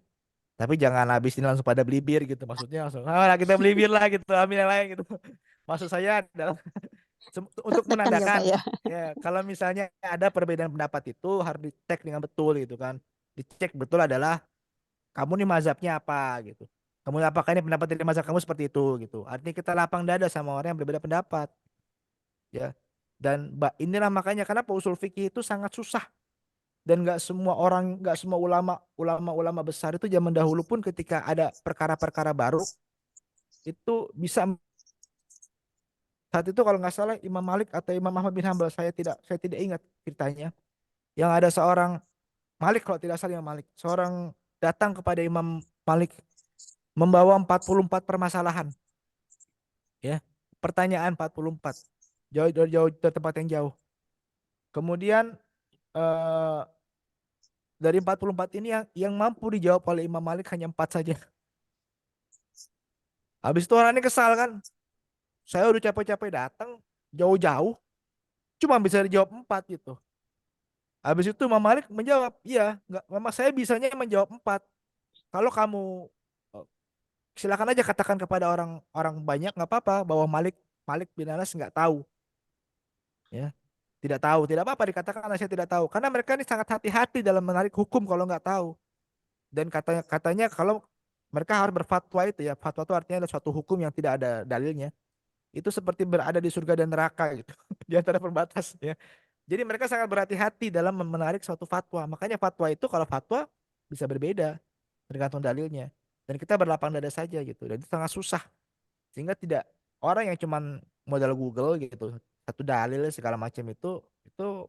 Tapi jangan habis ini langsung pada beli bir gitu. Maksudnya langsung, ah kita beli bir lah gitu, ambil yang lain gitu. Maksud saya adalah untuk Tekan ya Pak menandakan ya. ya kalau misalnya ada perbedaan pendapat itu harus dicek dengan betul gitu kan. Dicek betul adalah kamu nih mazhabnya apa gitu. Kamu apakah ini pendapat dari mazhab kamu seperti itu gitu. Artinya kita lapang dada sama orang yang berbeda pendapat ya. Dan inilah makanya kenapa usul fikih itu sangat susah dan nggak semua orang, nggak semua ulama besar itu zaman dahulu pun ketika ada perkara-perkara baru itu bisa. Saat itu kalau nggak salah Imam Malik atau Imam Ahmad bin Hambal, saya tidak ingat ceritanya, yang ada seorang Malik, kalau tidak salah Imam Malik seorang datang kepada Imam Malik membawa 44 permasalahan ya, pertanyaan 44, jauh dari tempat yang jauh. Kemudian eh, dari 44 ini yang mampu dijawab oleh Imam Malik hanya 4 saja. Habis itu orang ini kesal kan, saya udah capek-capek datang jauh-jauh cuma bisa dijawab 4 gitu. Habis itu Imam Malik menjawab, iya, nggak, memang saya bisanya menjawab 4. Kalau kamu eh, silakan aja katakan kepada orang-orang banyak nggak apa-apa bahwa Malik Malik bin Anas nggak tahu, ya, tidak tahu, tidak apa-apa dikatakan saya tidak tahu, karena mereka ini sangat hati-hati dalam menarik hukum kalau nggak tahu. Dan katanya katanya kalau mereka harus berfatwa itu ya, fatwa itu artinya ada suatu hukum yang tidak ada dalilnya. Itu seperti berada di surga dan neraka gitu, di antara pembatas ya. Jadi mereka sangat berhati-hati dalam menarik suatu fatwa. Makanya fatwa itu kalau fatwa bisa berbeda tergantung dalilnya. Dan kita berlapang dada saja gitu. Dan itu sangat susah. Sehingga tidak, orang yang cuman modal Google gitu, satu dalil segala macam itu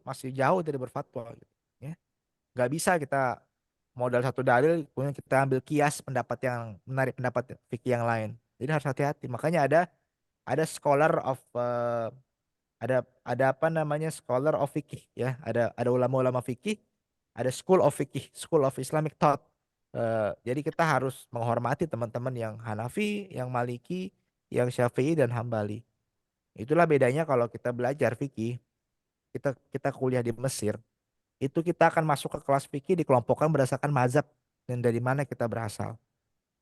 masih jauh dari berfatwa gitu. Ya. Nggak bisa kita modal satu dalil kemudian kita ambil kias pendapat yang menarik pendapat fikih yang lain. Jadi harus hati-hati. Makanya ada scholar of ada apa namanya scholar of fikih ya, ada ulama-ulama fikih, ada school of fikih, school of Islamic thought. Jadi kita harus menghormati teman-teman yang Hanafi, yang Maliki, yang Syafi'i dan Hambali. Itulah bedanya kalau kita belajar fikih, kita kuliah di Mesir, itu kita akan masuk ke kelas fikih dikelompokkan berdasarkan mazhab dan dari mana kita berasal.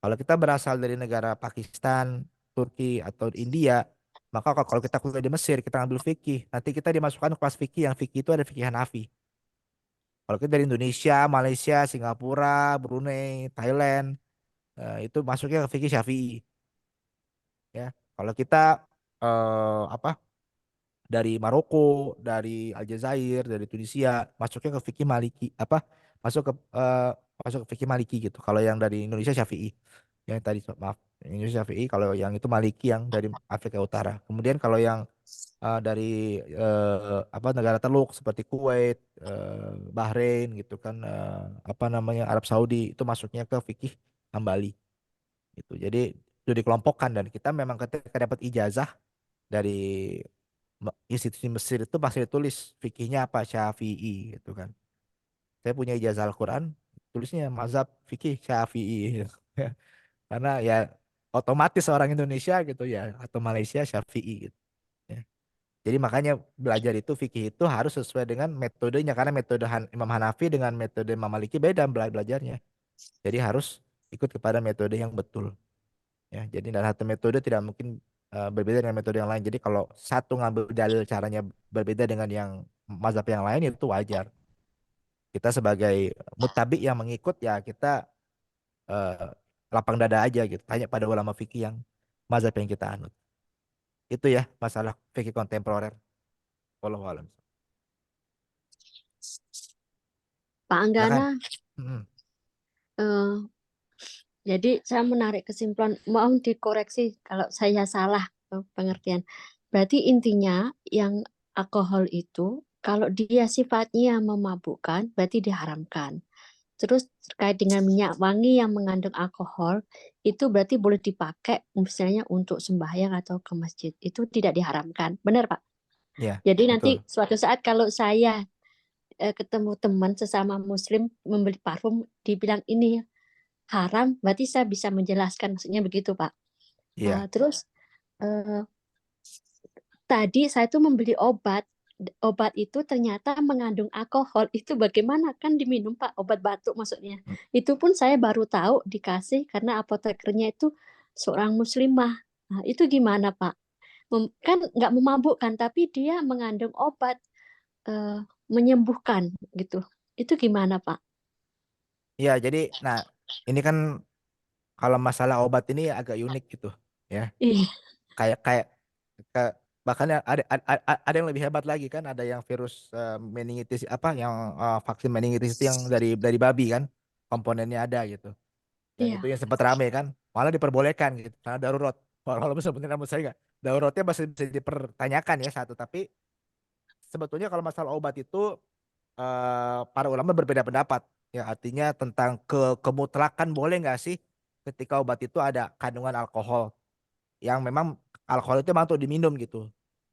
Kalau kita berasal dari negara Pakistan, Turki atau India, maka kalau kita kuliah di Mesir, kita ambil fikih, nanti kita dimasukkan ke kelas fikih yang fikih itu ada fikih Hanafi. Kalau kita dari Indonesia, Malaysia, Singapura, Brunei, Thailand, itu masuknya ke fikih Syafi'i, ya. Kalau kita apa dari Maroko, dari Aljazair, dari Tunisia, masuknya ke fikih Maliki, apa masuk ke masuk ke fikih Maliki gitu. Kalau yang dari Indonesia Syafi'i, yang tadi maaf, Indonesia Syafi'i, kalau yang itu Maliki yang dari Afrika Utara. Kemudian kalau yang dari apa negara Teluk seperti Kuwait, Bahrain gitu kan, apa namanya Arab Saudi, itu masuknya ke fikih Hambali gitu. Jadi itu dikelompokkan dan kita memang ketika dapat ijazah dari institusi Mesir itu pasti ditulis fikihnya apa Syafi'i gitu kan. Saya punya ijazah Al-Quran, tulisnya mazhab fikih Syafi'i gitu. Karena ya otomatis orang Indonesia gitu ya atau Malaysia Syafi'i gitu. Ya. Jadi makanya belajar itu fikih itu harus sesuai dengan metodenya karena metode Imam Hanafi dengan metode Imam Maliki beda belajarnya. Jadi harus ikut kepada metode yang betul. Ya, jadi dalam satu metode tidak mungkin berbeda dengan metode yang lain. Jadi kalau satu ngambil dalil caranya berbeda dengan yang mazhab yang lain itu wajar. Kita sebagai mutabi yang mengikut ya kita eh, lapang dada aja gitu. Tanya pada ulama fikih yang mazhab yang kita anut. Itu ya masalah fikih kontemporer. Wallahu a'lam. Pak Silakan. Anggana, Mm-mm. eh, jadi saya menarik kesimpulan, mohon dikoreksi kalau saya salah pengertian. Berarti intinya yang alkohol itu kalau dia sifatnya memabukkan berarti diharamkan. Terus terkait dengan minyak wangi yang mengandung alkohol itu berarti boleh dipakai misalnya untuk sembahyang atau ke masjid. Itu tidak diharamkan. Benar, Pak? Ya, Jadi nanti betul. suatu saat kalau saya ketemu teman sesama muslim membeli parfum dibilang ini haram, berarti saya bisa menjelaskan maksudnya begitu, Pak. Iya. Terus eh, tadi saya tuh membeli obat. Obat itu ternyata mengandung alkohol. Itu bagaimana? Kan diminum, Pak, obat batuk maksudnya. Mm. Itu pun saya baru tahu dikasih karena apotekernya itu seorang muslimah. Nah, itu gimana, Pak? Kan nggak memabukkan, tapi dia mengandung obat menyembuhkan gitu. Itu gimana, Pak? Iya, jadi nah ini kan kalau masalah obat ini agak unik gitu ya. Iya, Kayak kayak ke- bahkan ada yang lebih hebat lagi kan ada yang virus meningitis apa yang vaksin meningitis itu yang dari babi kan komponennya ada gitu yang itu iya, yang sempat rame kan malah diperbolehkan gitu karena darurat walaupun sebenarnya menurut saya nggak daruratnya masih bisa dipertanyakan ya satu tapi sebetulnya kalau masalah obat itu para ulama berbeda pendapat ya artinya tentang kemutlakan boleh nggak sih ketika obat itu ada kandungan alkohol yang memang alkohol itu memang untuk diminum gitu.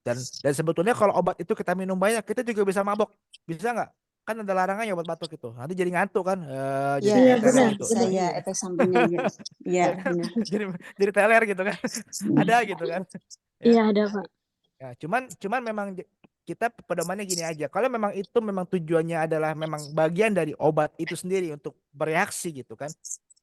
Dan sebetulnya kalau obat itu kita minum banyak, kita juga bisa mabok. Bisa nggak? Kan ada larangannya obat batuk itu. Nanti jadi ngantuk kan, iya, jadi teler benar, gitu. benar. Iya kan? efek sampingnya ya. Iya, Ya kan? benar. Jadi jadi teler gitu kan. Ada gitu kan. Ya. Iya, ada, Pak. Ya, cuman memang kita pedomannya gini aja. Kalau memang itu memang tujuannya adalah memang bagian dari obat itu sendiri untuk bereaksi gitu kan.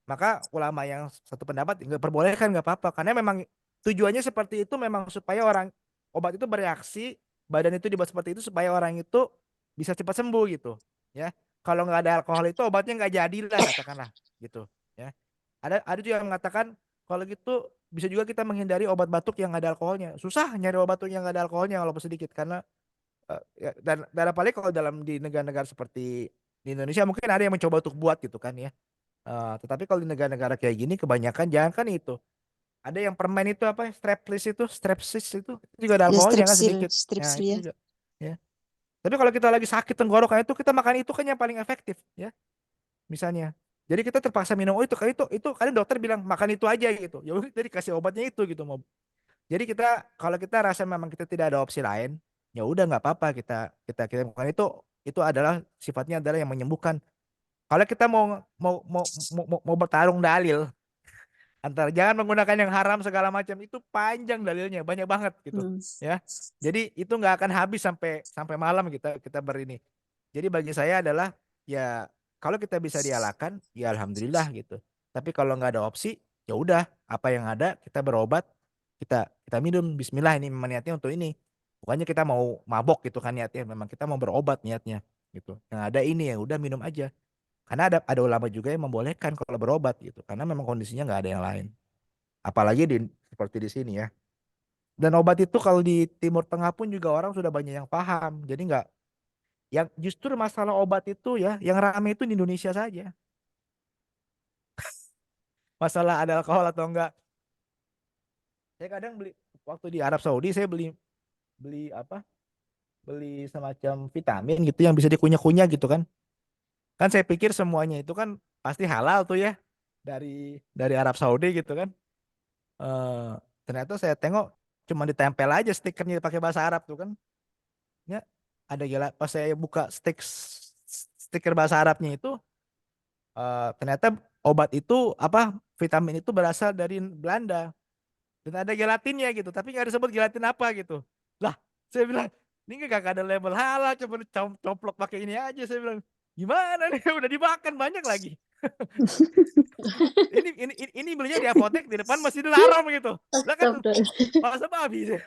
Maka ulama yang satu pendapat nggak perbolehkan nggak apa-apa karena memang tujuannya seperti itu memang supaya orang obat itu bereaksi badan itu dibuat seperti itu supaya orang itu bisa cepat sembuh gitu ya kalau nggak ada alkohol itu obatnya nggak jadilah katakanlah gitu ya ada juga yang mengatakan kalau gitu bisa juga kita menghindari obat batuk yang ada alkoholnya susah nyari obat batuk yang nggak ada alkoholnya walaupun sedikit karena dan apalagi kalau dalam di negara-negara seperti di Indonesia mungkin ada yang mencoba untuk buat gitu kan ya. Tetapi kalau di negara-negara kayak gini kebanyakan jangan kan itu. Ada yang permen itu apa? Strepsis itu juga ada Ya alkoholnya kan strepsil, sedikit. Ya, strepsil itu ya. juga. Ya. Tapi kalau kita lagi sakit tenggorokan itu kita makan itu kan yang paling efektif ya. Misalnya. Jadi kita terpaksa minum oh itu kadang dokter bilang makan itu aja gitu. Ya udah jadi kasih obatnya itu gitu mau. Jadi kita kalau kita rasa memang kita tidak ada opsi lain, ya udah nggak apa-apa kita makan itu adalah sifatnya adalah yang menyembuhkan. Kalau kita mau bertarung dalil antara jangan menggunakan yang haram segala macam itu panjang dalilnya banyak banget gitu Hmm. ya jadi itu nggak akan habis sampai sampai malam kita kita berini jadi bagi saya adalah ya kalau kita bisa dialakan ya alhamdulillah gitu tapi kalau nggak ada opsi ya udah apa yang ada kita berobat kita minum Bismillah ini memang niatnya untuk ini bukannya kita mau mabok gitu kan niatnya memang kita mau berobat niatnya gitu yang ada ini ya udah minum aja karena ada ulama juga yang membolehkan kalau berobat gitu, karena memang kondisinya nggak ada yang lain. Apalagi seperti di sini ya. Dan obat itu kalau di Timur Tengah pun juga orang sudah banyak yang paham. Jadi nggak, yang justru masalah obat itu ya, yang rame itu di Indonesia saja. Masalah ada alkohol atau enggak. Saya kadang beli waktu di Arab Saudi saya beli beli apa? Beli semacam vitamin gitu yang bisa dikunyah-kunyah gitu kan. Kan saya pikir semuanya itu kan pasti halal tuh ya dari Arab Saudi gitu kan. eh Ternyata saya tengok cuma ditempel aja stikernya pakai bahasa Arab tuh kan. Ya, ada gila pas saya buka stiker bahasa Arabnya itu ternyata obat itu vitamin itu berasal dari Belanda dan ada gelatinnya gitu, tapi nggak disebut gelatin apa gitu. Lah, saya bilang ini nggak ada label halal, coba coplok pakai ini aja. Saya bilang gimana nih, udah dimakan banyak lagi. ini belinya di apotek di depan Masjidil Haram gitu. Lah kan Astagfirullah. masa babi.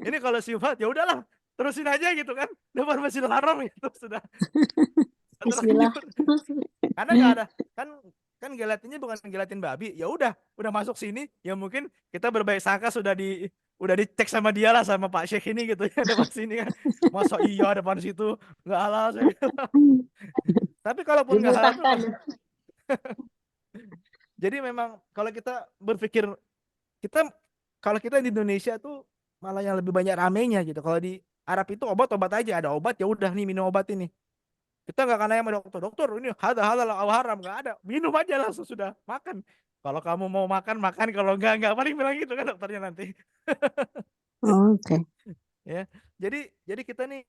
Ini kalau syubhat ya udahlah, terusin aja gitu kan, depan Masjidil Haram gitu sudah Bismillah. terlanjur. Karena nggak ada kan kan gelatinnya bukan gelatin babi. Ya udah masuk sini ya mungkin kita berbaik sangka udah dicek sama dia lah sama Pak Syekh ini gitu ya depan sini kan. Masa iya depan situ nggak halal saya bilang. Tapi kalaupun nggak halal tuh Dimutahkan. jadi memang kalau kita berpikir kita kalau kita di Indonesia tuh malah yang lebih banyak ramenya gitu. Kalau di Arab itu obat-obat aja, ada obat ya udah nih minum obat ini. Kita nggak akan nanya sama dokter, dokter ini halal atau haram, nggak ada. Minum aja langsung sudah makan. Kalau kamu mau makan makan, kalau nggak paling bilang gitu kan dokternya nanti. Oke. Ya, jadi kita nih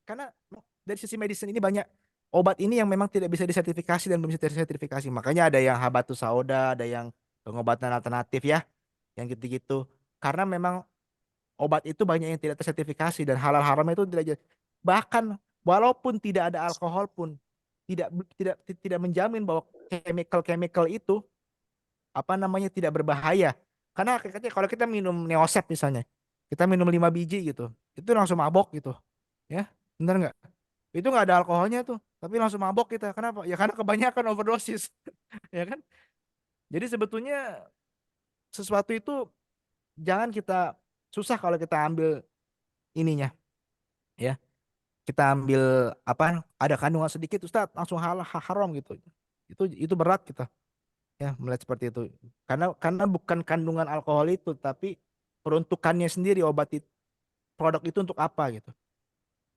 karena dari sisi medicine ini banyak obat ini yang memang tidak bisa disertifikasi dan belum bisa disertifikasi. Makanya ada yang habatus sauda, ada yang pengobatan alternatif ya, yang gitu-gitu. Karena memang obat itu banyak yang tidak tersertifikasi dan halal haram itu tidak jelas. Bahkan walaupun tidak ada alkohol pun tidak tidak menjamin bahwa chemical itu tidak berbahaya. Karena hakikatnya kalau kita minum Neosep misalnya, kita minum 5 biji gitu, itu langsung mabok gitu. Ya, benar nggak? Itu nggak ada alkoholnya tuh, tapi langsung mabok kita. Kenapa? Ya karena kebanyakan overdosis, ya kan? Jadi sebetulnya sesuatu itu jangan kita susah kalau kita ambil ininya, ya. Kita ambil ada kandungan sedikit Ustaz langsung haram gitu. Itu berat kita ya melihat seperti itu. Karena bukan kandungan alkohol itu tapi peruntukannya sendiri produk itu untuk apa gitu.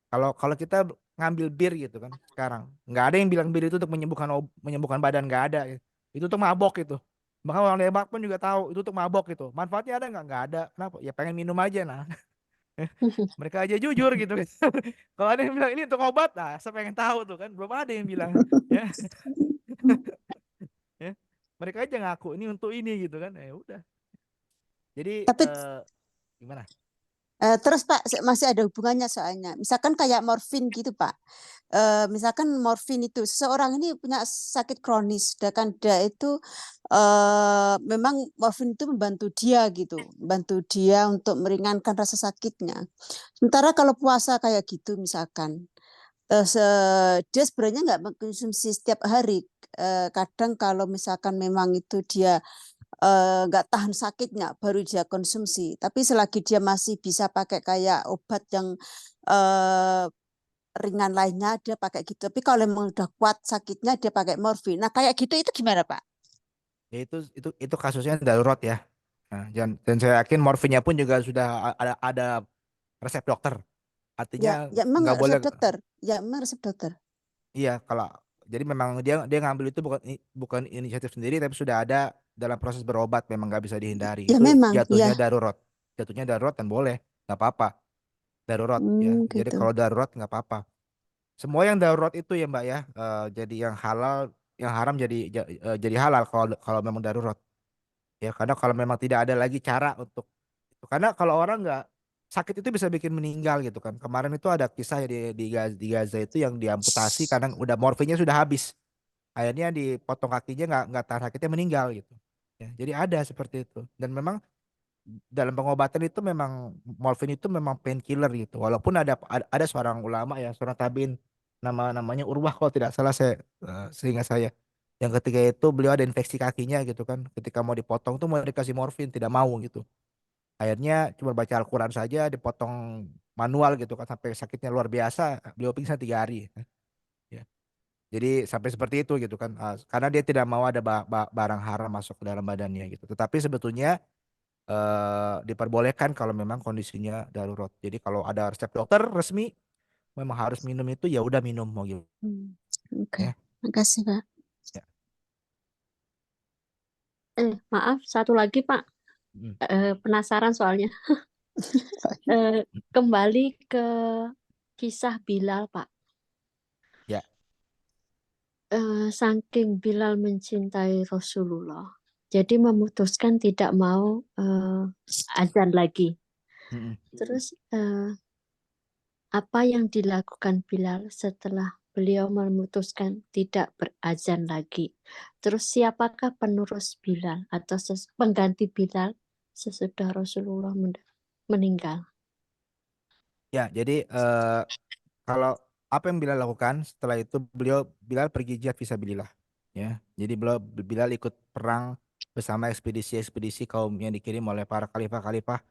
Kalau kalau kita ngambil bir gitu kan sekarang nggak ada yang bilang bir itu untuk menyembuhkan badan, nggak ada. Itu untuk mabok itu. Bahkan orang hebat pun juga tahu itu untuk mabok itu. Manfaatnya ada nggak? Nggak ada. Kenapa? Ya pengen minum aja nah. Mereka aja jujur gitu kan. Kalau ada yang bilang ini untuk obat, nah saya pengen tahu tuh kan, belum ada yang bilang ya. Ya. Mereka aja ngaku ini untuk ini gitu kan. Ya udah. Jadi Tapi gimana? terus Pak, masih ada hubungannya soalnya. Misalkan kayak morfin gitu Pak. Misalkan morfin itu seseorang ini punya sakit kronis, sedangkan dia itu memang morfin itu membantu dia gitu, membantu dia untuk meringankan rasa sakitnya. Sementara kalau puasa kayak gitu misalkan, dia sebenarnya nggak mengkonsumsi setiap hari. Kadang kalau misalkan memang itu dia nggak tahan sakitnya baru dia konsumsi. Tapi selagi dia masih bisa pakai kayak obat yang eh, ringan lainnya dia pakai gitu. Tapi kalau memang udah kuat sakitnya dia pakai morfin. Nah kayak gitu itu gimana Pak? Ya itu kasusnya darurat ya. Nah, dan saya yakin morfinnya pun juga sudah ada resep dokter. Ya, Artinya ya memang nggak boleh. resep dokter. Ya memang resep dokter. Iya, kalau jadi memang dia ngambil itu bukan inisiatif sendiri tapi sudah ada dalam proses berobat, memang nggak bisa dihindari. Ya Itu memang, jatuhnya ya. darurat. Jatuhnya darurat dan boleh, nggak apa-apa. Darurat ya. Jadi Gitu. kalau darurat nggak apa-apa. Semua yang darurat itu ya Mbak ya, jadi yang halal, yang haram jadi halal kalau kalau memang darurat. Ya karena kalau memang tidak ada lagi cara untuk itu. Karena kalau orang nggak sakit itu bisa bikin meninggal gitu kan. Kemarin itu ada kisah ya di Gaza itu yang diamputasi karena udah morfinnya sudah habis. Akhirnya dipotong kakinya nggak tahan sakitnya meninggal gitu. Ya, jadi ada seperti itu. Dan memang dalam pengobatan itu memang morfin itu memang painkiller gitu. Walaupun ada seorang ulama ya, seorang tabiin namanya Urwah kalau tidak salah seingat saya. Yang ketika itu beliau ada infeksi kakinya gitu kan. Ketika mau dipotong tuh mau dikasih morfin tidak mau gitu. Akhirnya cuma baca Al-Quran saja dipotong manual gitu kan sampai sakitnya luar biasa. Beliau pingsan 3 hari. Ya. Jadi sampai seperti itu gitu kan. Karena dia tidak mau ada barang haram masuk ke dalam badannya gitu. Tetapi sebetulnya diperbolehkan kalau memang kondisinya darurat. Jadi kalau ada resep dokter resmi memang harus minum itu ya udah minum mau gitu Oke, ya. makasih Pak. Ya. Maaf, satu lagi Pak. Hmm. Penasaran soalnya. Kembali ke kisah Bilal Pak. Ya. saking Bilal mencintai Rasulullah, jadi memutuskan tidak mau azan lagi. Mm-mm. Terus apa yang dilakukan Bilal setelah beliau memutuskan tidak berazan lagi? Terus siapakah penerus Bilal atau pengganti Bilal sesudah Rasulullah meninggal? Ya, jadi kalau apa yang Bilal lakukan setelah itu Bilal pergi jihad fisabilillah. Ya, jadi Bilal ikut perang bersama ekspedisi-ekspedisi kaum yang dikirim oleh para khalifah-khalifah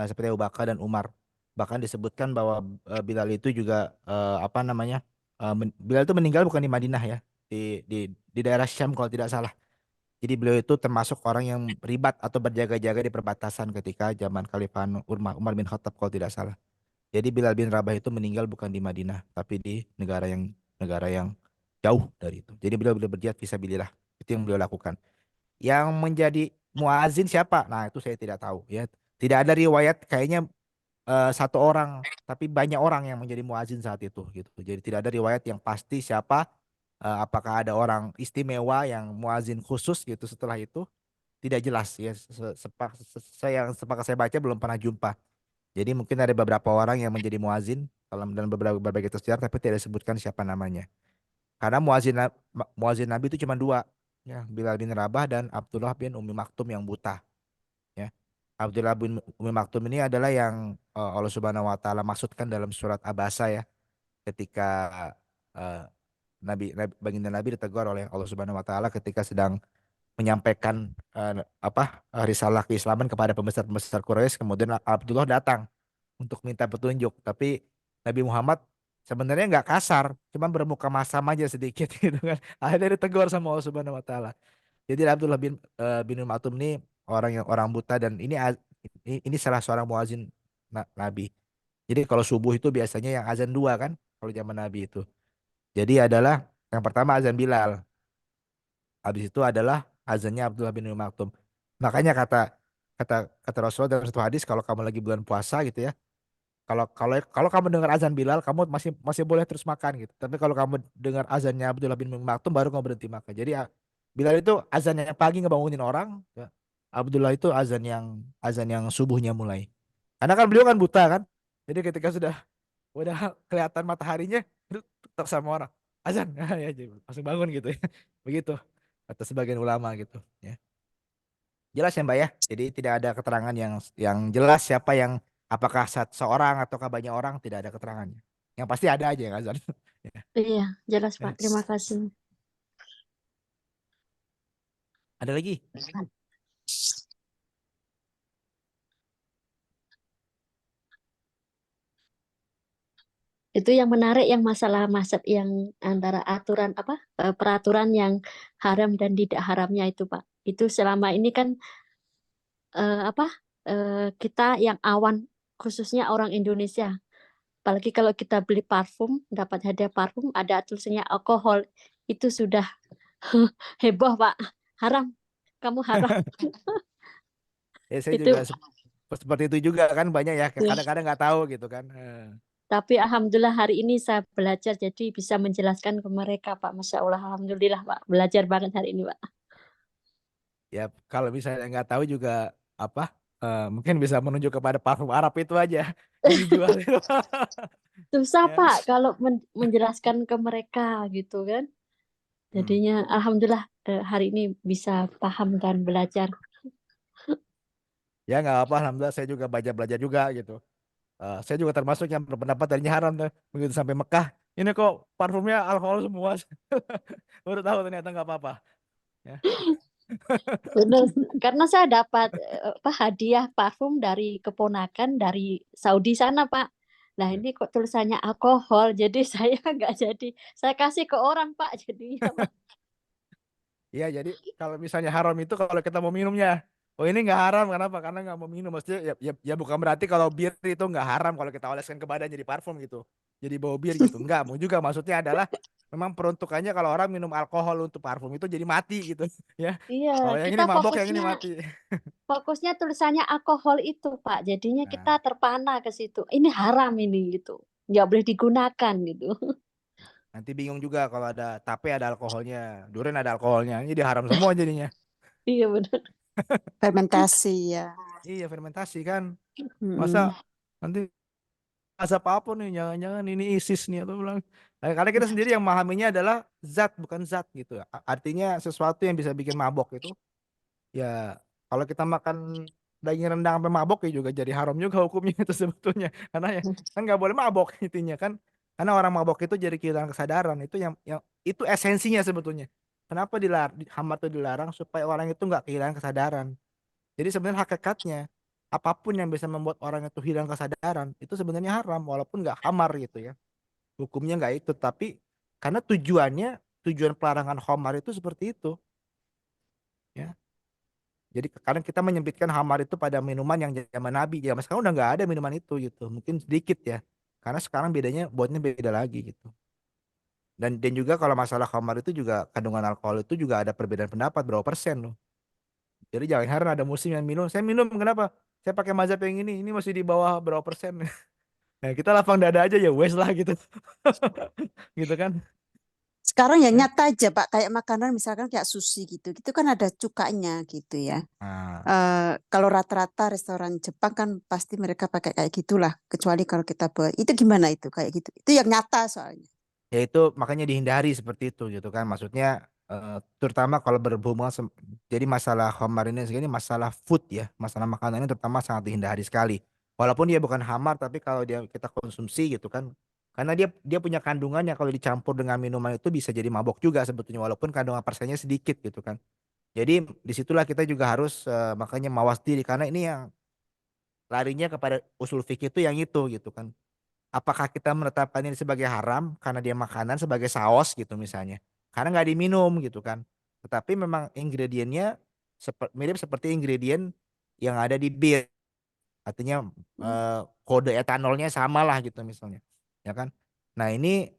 seperti Abu Bakar dan Umar. Bahkan disebutkan bahwa Bilal itu juga apa namanya? Bilal itu meninggal bukan di Madinah ya, di daerah Syam kalau tidak salah. Jadi beliau itu termasuk orang yang ribat atau berjaga-jaga di perbatasan ketika zaman Khalifah Umar bin Khattab kalau tidak salah. Jadi Bilal bin Rabah itu meninggal bukan di Madinah, tapi di negara yang jauh dari itu. Jadi beliau beliau berjihad fisabilillah. Itu yang beliau lakukan. Yang menjadi muazin siapa? Nah, itu saya tidak tahu ya. Tidak ada riwayat kayaknya satu orang, tapi banyak orang yang menjadi muazin saat itu gitu. Jadi tidak ada riwayat yang pasti siapa apakah ada orang istimewa yang muazin khusus gitu setelah itu tidak jelas ya. Yang sepakat saya baca belum pernah jumpa. Jadi mungkin ada beberapa orang yang menjadi muazin dalam berbagai sejarah tapi tidak disebutkan siapa namanya. Karena muazin Nabi itu cuma dua, ya, Bilal bin Rabah dan Abdullah bin Umi Maktum yang buta, ya. Abdullah bin Umi Maktum ini adalah yang Allah Subhanahu wa taala maksudkan dalam surat Abasa ya, ketika eh, baginda Nabi ditegur oleh Allah Subhanahu wa taala ketika sedang menyampaikan risalah keislaman kepada pembesar-pembesar Quraisy, kemudian Abdullah datang untuk minta petunjuk. Tapi Nabi Muhammad sebenarnya nggak kasar, cuma bermuka masam aja sedikit gitu kan. Akhirnya ditegur sama Allah Subhanahu Wa Taala. Jadi Abdullah bin Maktum ini orang buta dan ini salah seorang muazin Nabi. Jadi kalau subuh itu biasanya yang azan dua kan, kalau zaman Nabi itu. Jadi adalah yang pertama azan Bilal, habis itu adalah azannya Abdullah bin Maktum. Makanya kata kata kata Rasulullah dalam satu hadis kalau kamu lagi bulan puasa gitu ya, kalau kalau kalau kamu dengar azan Bilal, kamu masih masih boleh terus makan gitu. Tapi kalau kamu dengar azannya Abdullah bin Maktum, baru kamu berhenti makan. Jadi Bilal itu azannya pagi ngebangunin orang, ya. Abdullah itu azan yang subuhnya mulai. Karena kan beliau kan buta kan. Jadi ketika udah kelihatan mataharinya, itu tetap sama orang. Azan, ya, jadi langsung bangun gitu ya. Begitu kata sebagian ulama gitu. Ya. Jelas ya Mbak ya. Jadi tidak ada keterangan yang jelas siapa yang apakah seorang ataukah banyak orang tidak ada keterangannya. Yang pasti ada aja yang azan. Ya. Iya, jelas Pak. Ya. Terima kasih. Ada lagi? Itu yang menarik yang masalah mazhab yang antara aturan peraturan yang haram dan tidak haramnya itu Pak. Itu selama ini kan kita yang awan khususnya orang Indonesia. Apalagi kalau kita beli parfum, dapat hadiah parfum ada tulisannya alkohol. Itu sudah heboh Pak. Haram. Kamu haram. Ya saya Itu juga seperti itu juga kan banyak ya ya. kadang-kadang nggak tahu gitu kan. Tapi alhamdulillah hari ini saya belajar jadi bisa menjelaskan ke mereka Pak. Masya Allah, alhamdulillah Pak. Belajar banget hari ini Pak. Ya kalau misalnya nggak tahu juga apa mungkin bisa menunjuk kepada parfum Arab itu aja yang dijual itu. Susah Ya. Pak kalau menjelaskan ke mereka gitu kan. Hmm. Jadinya alhamdulillah hari ini bisa paham dan belajar. Ya nggak apa, alhamdulillah saya juga belajar juga gitu. Saya juga termasuk yang berpendapat tadinya haram tuh. Begitu sampai Mekah, ini kok parfumnya alkohol semua. Baru tahu ternyata nggak apa-apa. Ya. Benar, karena saya dapat hadiah parfum dari keponakan dari Saudi sana Pak. Nah Ya. ini kok tulisannya alkohol, jadi saya nggak jadi. Saya kasih ke orang Pak, jadinya Pak. Iya, jadi kalau misalnya haram itu kalau kita mau minumnya. Oh ini nggak haram, kenapa? Karena nggak mau minum. Maksudnya ya bukan berarti kalau bir itu nggak haram kalau kita oleskan ke badan jadi parfum gitu. Jadi bau bir gitu. Enggak, mau juga maksudnya adalah memang peruntukannya kalau orang minum alkohol untuk parfum itu jadi mati gitu. Ya. Iya, Kalau yang kita ini mabok, yang ini mati. fokusnya tulisannya alkohol itu Pak. Jadinya kita Nah, terpana ke situ. Ini haram ini gitu. Nggak boleh digunakan gitu. Nanti bingung juga kalau ada tape ada alkoholnya, durian ada alkoholnya, jadi haram semua jadinya. Iya benar. Fermentasi ya. Iya fermentasi kan, masa Mm-mm. nanti asap apa nih? Jangan-jangan ini ISIS nih atau bilang. Nah, karena kita sendiri yang memahaminya adalah zat bukan zat gitu. Artinya sesuatu yang bisa bikin mabok itu ya kalau kita makan daging rendang sampai mabok ya juga jadi haram juga hukumnya itu sebetulnya. Karena ya kan nggak boleh mabok intinya kan. Karena orang mabok itu jadi kehilangan kesadaran. Itu yang itu esensinya sebetulnya. Kenapa hambar itu dilarang supaya orang itu nggak kehilangan kesadaran. Jadi sebenarnya hakikatnya apapun yang bisa membuat orang itu hilang kesadaran itu sebenarnya haram walaupun nggak khamar gitu ya. Hukumnya nggak itu tapi karena tujuan pelarangan khamar itu seperti itu ya. Jadi kadang kita menyempitkan khamar itu pada minuman yang zaman Nabi. Zaman sekarang udah nggak ada minuman itu gitu. Mungkin sedikit ya. Karena sekarang bedanya buatnya beda lagi gitu. Dan juga kalau masalah khamar itu juga kandungan alkohol itu juga ada perbedaan pendapat berapa persen loh. Jadi jangan heran ada musim yang minum. Saya minum kenapa? Saya pakai mazhab yang ini masih di bawah berapa persen. Nah, kita lapang dada aja ya wes lah gitu. Gitu kan? Sekarang ya Ya. nyata aja Pak, kayak makanan misalkan kayak sushi gitu, itu kan ada cukanya gitu ya. Nah, Kalau rata-rata restoran Jepang kan pasti mereka pakai kayak gitulah, kecuali kalau kita bawa. Itu gimana itu kayak gitu? Itu yang nyata soalnya. ya itu makanya dihindari seperti itu gitu kan. Maksudnya terutama kalau berhubungan jadi masalah khamar ini masalah food ya, masalah makanan ini terutama sangat dihindari sekali. Walaupun dia bukan khamar tapi kalau dia kita konsumsi gitu kan. Karena dia punya kandungannya kalau dicampur dengan minuman itu bisa jadi mabok juga sebetulnya walaupun kandungan persennya sedikit gitu kan. Jadi disitulah kita juga harus makanya mawas diri karena ini yang larinya kepada usul fikih itu yang itu gitu kan. Apakah kita menetapkan ini sebagai haram karena dia makanan sebagai saus gitu misalnya. Karena nggak diminum gitu kan. Tetapi memang ingredientnya mirip seperti ingredient yang ada di bir. Artinya kode etanolnya sama lah gitu misalnya. Ya kan. Nah ini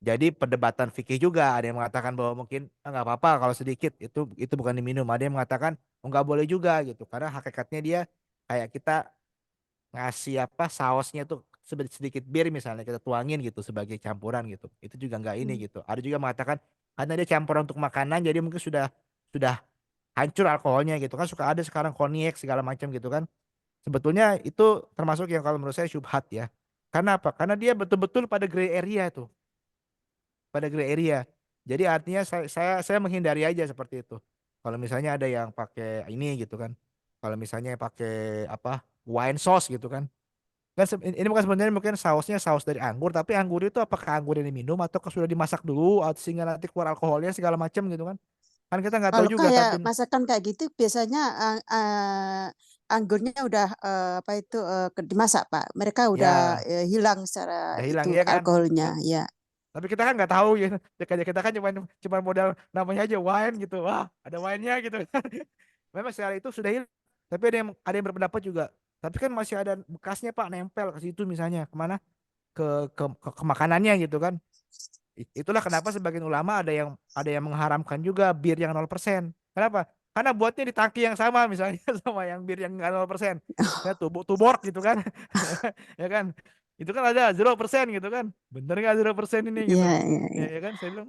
jadi perdebatan fikih juga. Ada yang mengatakan bahwa mungkin nggak apa-apa kalau sedikit itu bukan diminum. Ada yang mengatakan nggak boleh juga gitu. Karena hakikatnya dia kayak kita ngasih apa sausnya tuh sedikit bir misalnya kita tuangin gitu sebagai campuran gitu itu juga nggak ini Hmm. gitu ada juga mengatakan karena dia campuran untuk makanan jadi mungkin sudah hancur alkoholnya gitu kan suka ada sekarang konyak segala macam gitu kan sebetulnya itu termasuk yang kalau menurut saya syubhat ya karena apa karena dia betul-betul pada gray area itu pada gray area jadi artinya saya menghindari aja seperti itu kalau misalnya ada yang pakai ini gitu kan kalau misalnya pakai apa wine sauce gitu kan. Kan ini bukan sebenarnya mungkin sausnya saus dari anggur, tapi anggur itu apakah anggur yang diminum atau sudah dimasak dulu atau sehingga nanti keluar alkoholnya segala macam gitu kan? Kan kita nggak tahu Kalau juga kayak tapi masakan kayak gitu biasanya anggurnya udah apa itu dimasak Pak. Mereka udah ya hilang secara udah hilang itu ya kan. alkoholnya ya. Tapi kita kan nggak tahu ya. Kita kan cuma modal namanya aja wine gitu. Wah, ada wine-nya gitu. Memang secara itu sudah hilang. Tapi ada yang berpendapat juga. Tapi kan masih ada bekasnya Pak nempel ke situ misalnya kemana ke makanannya gitu kan. Itulah kenapa sebagian ulama ada yang mengharamkan juga bir yang 0%. Kenapa? Karena buatnya di tangki yang sama misalnya sama yang bir yang nggak 0%. Ya tuborg gitu kan. Ya kan? Itu kan ada 0% gitu kan. Bener nggak 0% ini Iya, gitu. iya, Ya, iya. ya kan? Saya bilang,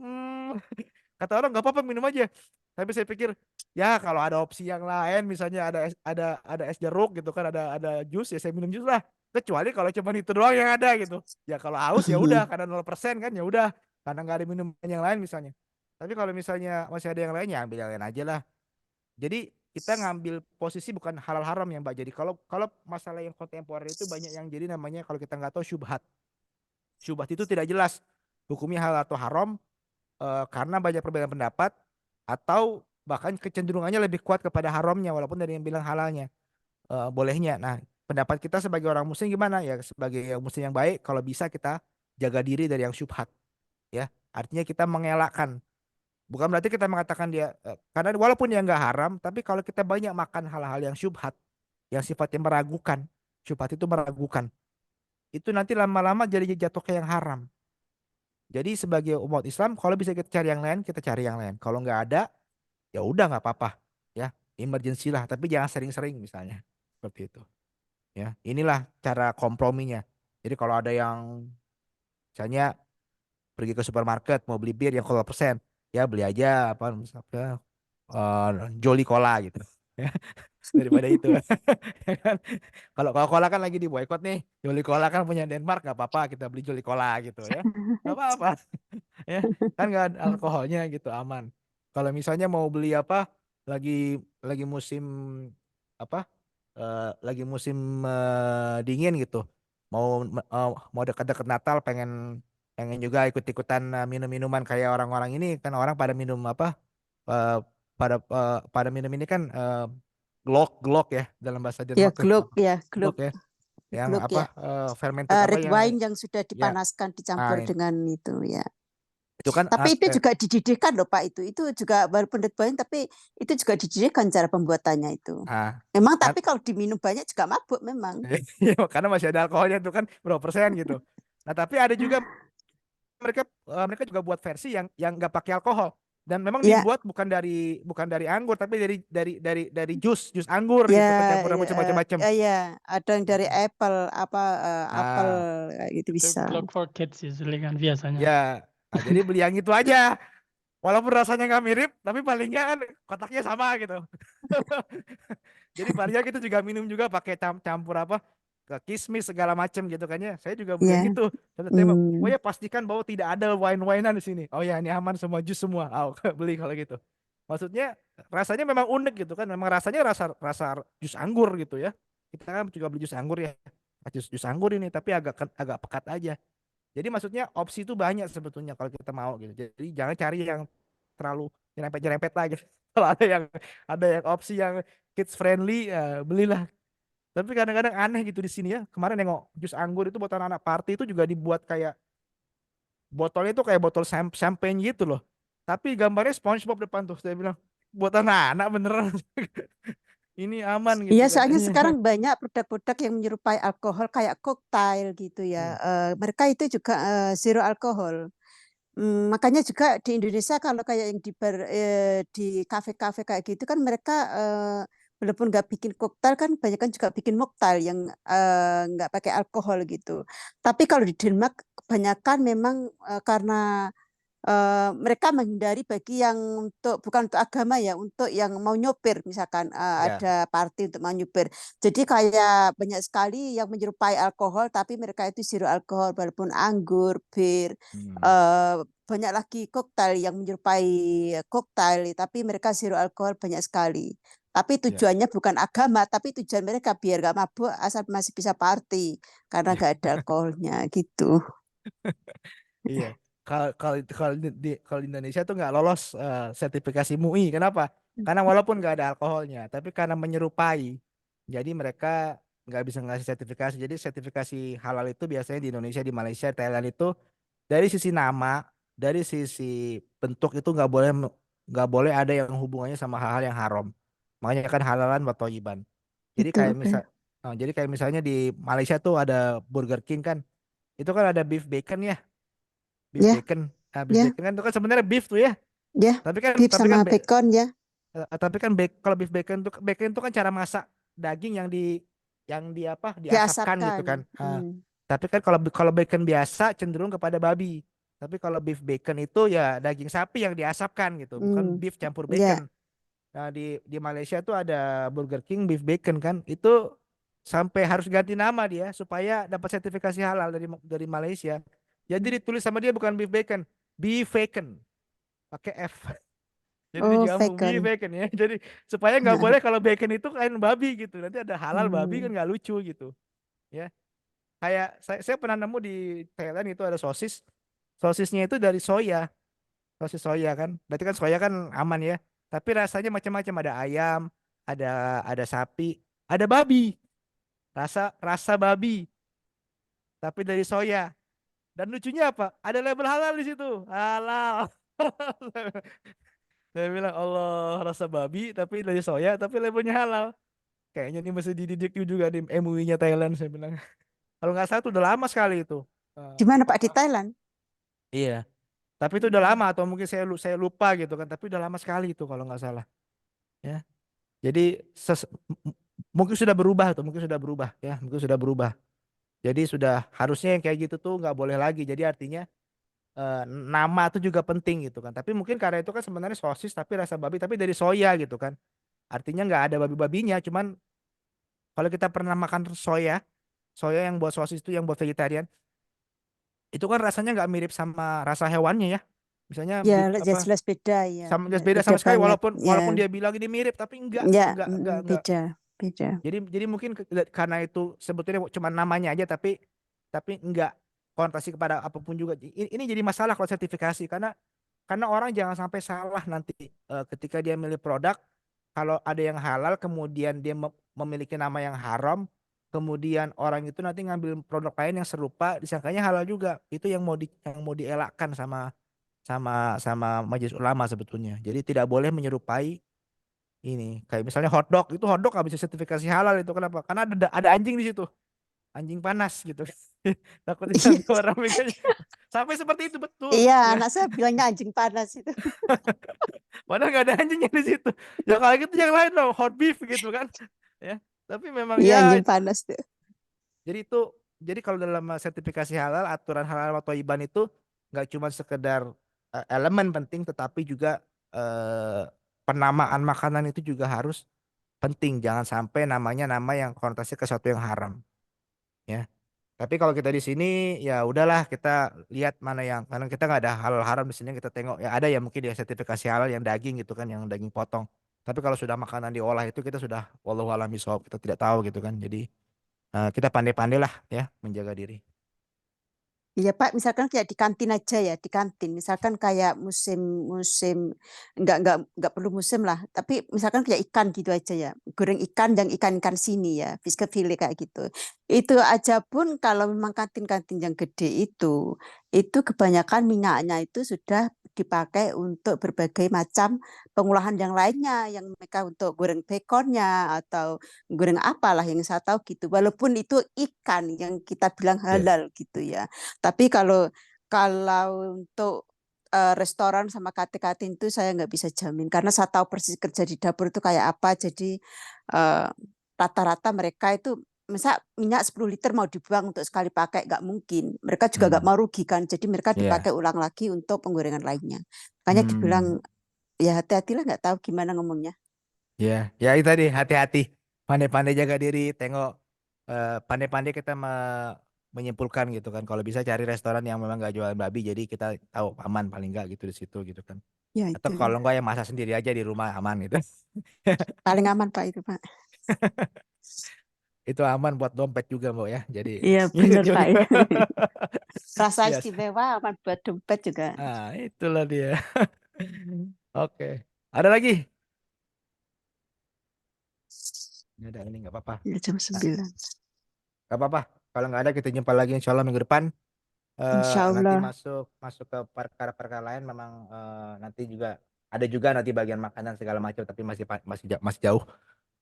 kata orang nggak apa-apa minum aja. Tapi saya pikir ya kalau ada opsi yang lain misalnya ada es jeruk gitu kan ada jus ya saya minum jus lah. Kecuali kalau cuma itu doang yang ada gitu. Ya kalau haus ya udah karena 0% kan ya udah karena nggak ada minuman yang lain misalnya. Tapi kalau misalnya masih ada yang lain ya ambil yang lain aja lah. Jadi kita ngambil posisi bukan halal haram ya Mbak. Jadi kalau kalau masalah yang kontemporer itu banyak yang jadi namanya kalau kita nggak tahu syubhat. Syubhat itu tidak jelas hukumnya halal atau haram karena banyak perbedaan pendapat atau bahkan kecenderungannya lebih kuat kepada haramnya walaupun dari yang bilang halalnya bolehnya. Nah, pendapat kita sebagai orang muslim gimana ya? Sebagai yang muslim yang baik kalau bisa kita jaga diri dari yang syubhat ya. Artinya kita mengelakkan. Bukan berarti kita mengatakan dia karena walaupun dia nggak haram, tapi kalau kita banyak makan hal-hal yang syubhat, yang sifatnya meragukan, syubhat itu meragukan, itu nanti lama-lama jadi jatuh ke yang haram. Jadi sebagai umat Islam, kalau bisa kita cari yang lain, kita cari yang lain. Kalau nggak ada, ya udah nggak apa-apa, ya emergency lah. Tapi jangan sering-sering misalnya, seperti itu. Ya, inilah cara komprominya. Jadi kalau ada yang misalnya pergi ke supermarket mau beli bir yang 0%, ya beli aja apa misalnya eh, Jolly Cola gitu. Ya, daripada itu. Ya kan? Kalau Coca-Cola kan lagi di boykot nih, Jolly Cola kan punya Denmark, nggak apa-apa kita beli Jolly Cola gitu ya, nggak apa-apa. Ya kan nggak ada alkoholnya gitu, aman. Kalau misalnya mau beli apa, lagi lagi musim apa, lagi musim dingin gitu, mau mau dekat-dekat Natal, pengen pengen juga ikut-ikutan minum minuman kayak orang-orang ini kan, orang pada minum apa, eh, pada minum ini kan, glok ya dalam bahasa Ya, Denmark tuh gluk apa, ya, glok gluk, ya, yang gluk apa, ya. fermented apa Red yang, wine yang sudah ya, dipanaskan ah, dicampur dengan itu ya. itu kan Tapi itu juga dididihkan loh Pak itu. Itu juga walaupun red wine tapi itu juga dididihkan cara pembuatannya itu. Memang kan. tapi kalau diminum banyak juga mabuk memang. Iya, karena masih ada alkoholnya tuh kan berapa persen gitu. Nah, tapi ada juga mereka mereka juga buat versi yang nggak pakai alkohol, dan memang Ya, dibuat bukan dari anggur, tapi dari jus anggur ya, gitu kan, campuran ya, macam-macam. ya. Ada yang dari apple apa apel Ah, itu Itu bisa. Glock for Kids usually kan biasanya. ya. Nah, jadi beli yang itu aja. Walaupun rasanya nggak mirip, tapi paling nggak kan kotaknya sama gitu. Jadi paling nggak kita juga minum juga pakai campur apa, ke kismis segala macam gitu kan ya. Saya juga beli yang Ya. itu. Kata tema, oh Hmm. ya pastikan bahwa tidak ada wine-winean di sini. Oh ya ini aman, semua jus semua. Oh, beli kalau gitu. Maksudnya rasanya memang unik gitu kan. Memang rasanya rasa rasa jus anggur gitu ya. Kita kan juga beli jus anggur ya. Jus anggur ini tapi agak pekat aja. Jadi maksudnya opsi itu banyak sebetulnya kalau kita mau gitu. Jadi jangan cari yang terlalu nyerempet-nyerempet lah gitu. Kalau ada yang opsi yang kids friendly, ya belilah. Tapi kadang-kadang aneh gitu di sini ya. Kemarin nengok jus anggur itu buat anak-anak party itu juga dibuat kayak botolnya itu kayak botol champagne gitu loh. Tapi gambarnya SpongeBob depan tuh. Saya bilang buat anak-anak beneran. Ini aman gitu Iya, soalnya katanya. sekarang banyak produk-produk yang menyerupai alkohol kayak koktail gitu ya. Hmm, Mereka itu juga zero alkohol. Makanya juga di Indonesia kalau kayak yang di bar, di kafe-kafe kayak gitu kan mereka walaupun nggak bikin koktail kan banyak kan juga bikin mocktail yang nggak pakai alkohol gitu. Tapi kalau di Denmark kebanyakan memang karena mereka menghindari bagi yang untuk bukan untuk agama ya, untuk yang mau nyopir misalkan ya. ada party untuk mau nyopir. Jadi kayak banyak sekali yang menyerupai alkohol tapi mereka itu zero alkohol walaupun anggur, bir, Hmm, banyak lagi koktail yang menyerupai koktail tapi mereka zero alkohol banyak sekali. Tapi ya. tujuannya bukan agama, tapi tujuan mereka biar gak mabuk asal masih bisa party karena gak ada alkoholnya gitu. Iya. Kalau di Indonesia tuh nggak lolos sertifikasi MUI. Kenapa? Karena walaupun nggak ada alkoholnya, tapi karena menyerupai, jadi mereka nggak bisa ngasih sertifikasi. Jadi sertifikasi halal itu biasanya di Indonesia, di Malaysia, Thailand itu dari sisi nama, dari sisi bentuk itu nggak boleh ada yang hubungannya sama hal-hal yang haram. Makanya kan halalan wa thayyiban. Jadi Itu kayak oke. misal, jadi kayak misalnya di Malaysia tuh ada Burger King kan, itu kan ada beef bacon ya, beef Ya, bacon. Nah, beef ya. bacon kan itu kan sebenarnya beef tuh ya. Ya, Tapi kan beef tapi sama kan bacon ya, kalau beef bacon tuh kan cara masak daging yang di apa diasapkan gitu diasapkan. kan. Hmm, Tapi kan kalau kalau bacon biasa cenderung kepada babi. Tapi kalau beef bacon itu ya daging sapi yang diasapkan gitu, bukan hmm, beef campur ya, bacon. Nah, di Malaysia tuh ada Burger King beef bacon kan. Itu sampai harus ganti nama dia supaya dapat sertifikasi halal dari Malaysia. Jadi ditulis sama dia bukan beef bacon, beef bacon pakai F. Jadi oh digabung beef vegan. bacon ya. Jadi supaya nggak boleh kalau bacon itu kan babi gitu. Nanti ada halal babi kan Hmm. nggak lucu gitu. Ya. Kayak saya pernah nemu di Thailand itu ada sosis. Sosisnya itu dari soya. Sosis soya kan. Berarti kan soya kan aman ya. Tapi rasanya macam-macam, ada ayam, ada ada sapi, ada babi. Rasa rasa babi tapi dari soya. Dan lucunya apa? Ada label halal di situ. Halal. Saya bilang Allah, rasa babi tapi dari soya tapi labelnya halal. Kayaknya ini mesti dididik juga di MUI-nya Thailand, saya bilang. Kalau nggak salah itu udah lama sekali itu. Eh, Di mana Pak di apa? Thailand? Iya. Tapi itu udah Hmm. lama atau mungkin saya lupa gitu kan. Tapi udah lama sekali itu kalau nggak salah. Ya. Jadi mungkin sudah berubah tuh, mungkin sudah berubah ya, mungkin sudah berubah. Jadi sudah harusnya yang kayak gitu tuh nggak boleh lagi. Jadi artinya nama itu juga penting gitu kan. Tapi mungkin karena itu kan sebenarnya sosis tapi rasa babi tapi dari soya gitu kan. Artinya nggak ada babi-babinya, cuman kalau kita pernah makan soya, soya yang buat sosis itu yang buat vegetarian, itu kan rasanya nggak mirip sama rasa hewannya ya. Misalnya Ya, apa jelas beda ya, sama jelas beda beda sama sekali banget. walaupun Ya, dia bilang ini mirip tapi enggak ya, enggak enggak enggak. beda, beda. Jadi mungkin karena itu sebetulnya cuma namanya aja tapi enggak konotasi kepada apapun juga. Ini jadi masalah kalau sertifikasi karena orang jangan sampai salah nanti ketika dia milih produk kalau ada yang halal kemudian dia memiliki nama yang haram kemudian orang itu nanti ngambil produk lain yang serupa disangkanya halal juga itu yang mau dielakkan sama majelis ulama sebetulnya. Jadi tidak boleh menyerupai ini. Kayak misalnya hotdog, itu hotdog nggak bisa sertifikasi halal itu kenapa? Karena ada anjing di situ. Anjing panas gitu. Takutnya nanti orang mikirnya sampai seperti itu betul. Iya, Ya. anak saya bilangnya anjing panas itu. Padahal nggak ada anjingnya di situ. Ya kalau gitu yang lain dong, hot beef gitu kan. Ya. Tapi memang Iya, ya anjing panas tuh. jadi itu jadi kalau dalam sertifikasi halal, aturan halal atau iban itu nggak cuma sekedar elemen penting tetapi juga eh, penamaan makanan itu juga harus penting. Jangan sampai namanya nama yang konotasi ke sesuatu yang haram, ya. Tapi kalau kita di sini ya udahlah kita lihat mana yang karena kita nggak ada halal haram di sini kita tengok ya ada ya mungkin dia sertifikasi halal yang daging gitu kan yang daging potong. Tapi kalau sudah makanan diolah itu kita sudah wallahu a'lam bishawab kita tidak tahu gitu kan. Jadi kita pandai-pandai lah ya menjaga diri. Iya Pak, misalkan kayak di kantin aja ya, di kantin. Misalkan kayak musim-musim, nggak perlu musim lah. Tapi misalkan kayak ikan gitu aja ya, goreng ikan yang ikan-ikan sini ya, fish fillet kayak gitu. Itu aja pun kalau memang kantin-kantin yang gede itu kebanyakan minyaknya itu sudah dipakai untuk berbagai macam pengolahan yang lainnya, yang mereka untuk goreng bekonnya atau goreng apalah yang saya tahu gitu. Walaupun itu ikan yang kita bilang Ya. halal gitu ya. Tapi kalau kalau untuk restoran sama kate-kate itu saya nggak bisa jamin karena saya tahu persis kerja di dapur itu kayak apa. Jadi eh, rata-rata mereka itu misal minyak 10 liter mau dibuang untuk sekali pakai nggak mungkin. Mereka juga nggak Hmm. mau rugi kan. Jadi mereka Ya. dipakai ulang lagi untuk penggorengan lainnya. Makanya dibilang Hmm. ya hati-hatilah nggak tahu gimana ngomongnya. Ya, ya itu tadi hati-hati. Pandai-pandai jaga diri, tengok pandai-pandai kita menyimpulkan gitu kan. Kalau bisa cari restoran yang memang gak jual babi jadi kita tahu aman paling enggak gitu di situ gitu kan. Ya Atau itu kalau enggak yang masak sendiri aja di rumah aman gitu. paling aman Pak itu Pak. Itu aman buat dompet juga Mbak ya. Jadi Iya benar Pak. juga. Rasa Yes. istimewa aman buat dompet juga. Ah, itulah dia. Oke. Ada lagi? Nggak ada ini nggak apa-apa. Ya, jam Nah, 9. nggak apa-apa. Kalau nggak ada kita jumpa lagi insya Allah minggu depan. Insya Nanti Allah. masuk ke perkara-perkara lain memang nanti juga ada juga nanti bagian makanan segala macam tapi masih jauh.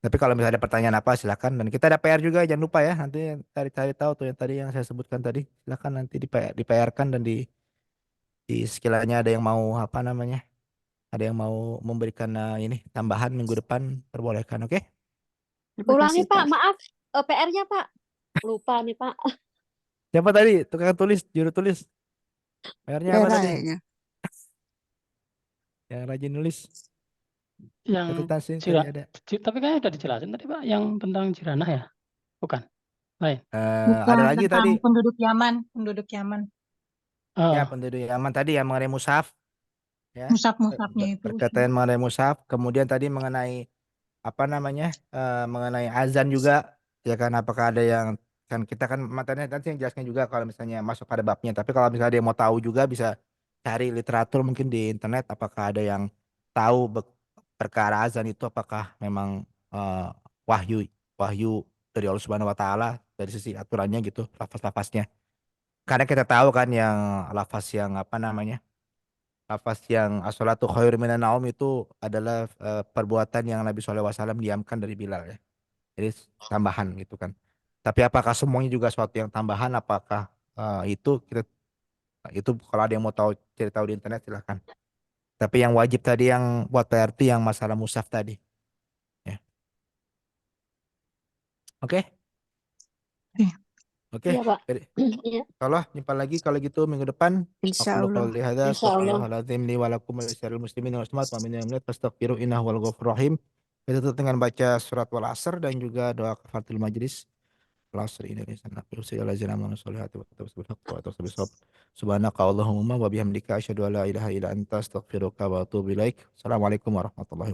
Tapi kalau misalnya ada pertanyaan apa silakan dan kita ada PR juga jangan lupa ya nanti cari-cari tahu tuh yang tadi yang saya sebutkan tadi silakan nanti di PR-kan dan di sekiranya ada yang mau apa namanya ada yang mau memberikan ini tambahan minggu depan perbolehkan oke. Terima Ulangi kasih Pak, Pak. maaf. PR-nya Pak. Lupa nih Pak. Siapa tadi tukang tulis juru tulis PR-nya apa Era tadi ya. yang rajin nulis Yang catatan sih tadi jira, ada. tapi kayaknya udah dijelasin tadi Pak, yang tentang Jiranah ya, bukan? Lain. Ada Bukan lagi tentang tadi penduduk Yaman, penduduk Yaman. ya Oh, penduduk Yaman tadi yang mengenai mushaf ya Musab-musabnya itu. berkaitan mengenai mushaf kemudian tadi mengenai apa namanya mengenai azan juga ya kan apakah ada yang kan kita kan matanya nanti yang jelasnya juga kalau misalnya masuk pada babnya tapi kalau misalnya dia mau tahu juga bisa cari literatur mungkin di internet apakah ada yang tahu perkara azan itu apakah memang eh, wahyu wahyu dari Allah Subhanahu Wa Taala dari sisi aturannya gitu lafaz-lafaznya karena kita tahu kan yang lafaz yang apa namanya lafaz yang as-salatu khairu minan naum itu adalah perbuatan yang Nabi SAW diamkan dari Bilal ya. Jadi tambahan gitu kan. Tapi apakah semuanya juga suatu yang tambahan? Apakah itu kita itu kalau ada yang mau tahu cari tahu di internet silahkan. Tapi yang wajib tadi yang buat PRT yang masalah musaf tadi. Ya. Oke. Oke. Iya, Pak. Jadi, Iya, insyaallah jumpa lagi kalau gitu minggu depan. Insya Aqulu Allah. qouli hadza insya Allah. astaghfirullahaladzim li wa lakum wa lisa'iril muslimin wal muslimat wa min yamlit fastaghfiru innahu wal ghafurur rahim. Kita tutup dengan baca surat Wal Asr dan juga doa kafaratul majlis. Wal asri inna insana lafi khusr illa allazina amanu sholihati wa tawassaw bil haqqi wa tawassaw bis sabr. Subhanaka Allahumma wa bihamdika asyhadu an la ilaha illa anta astaghfiruka wa atubu ilaik. Assalamualaikum warahmatullahi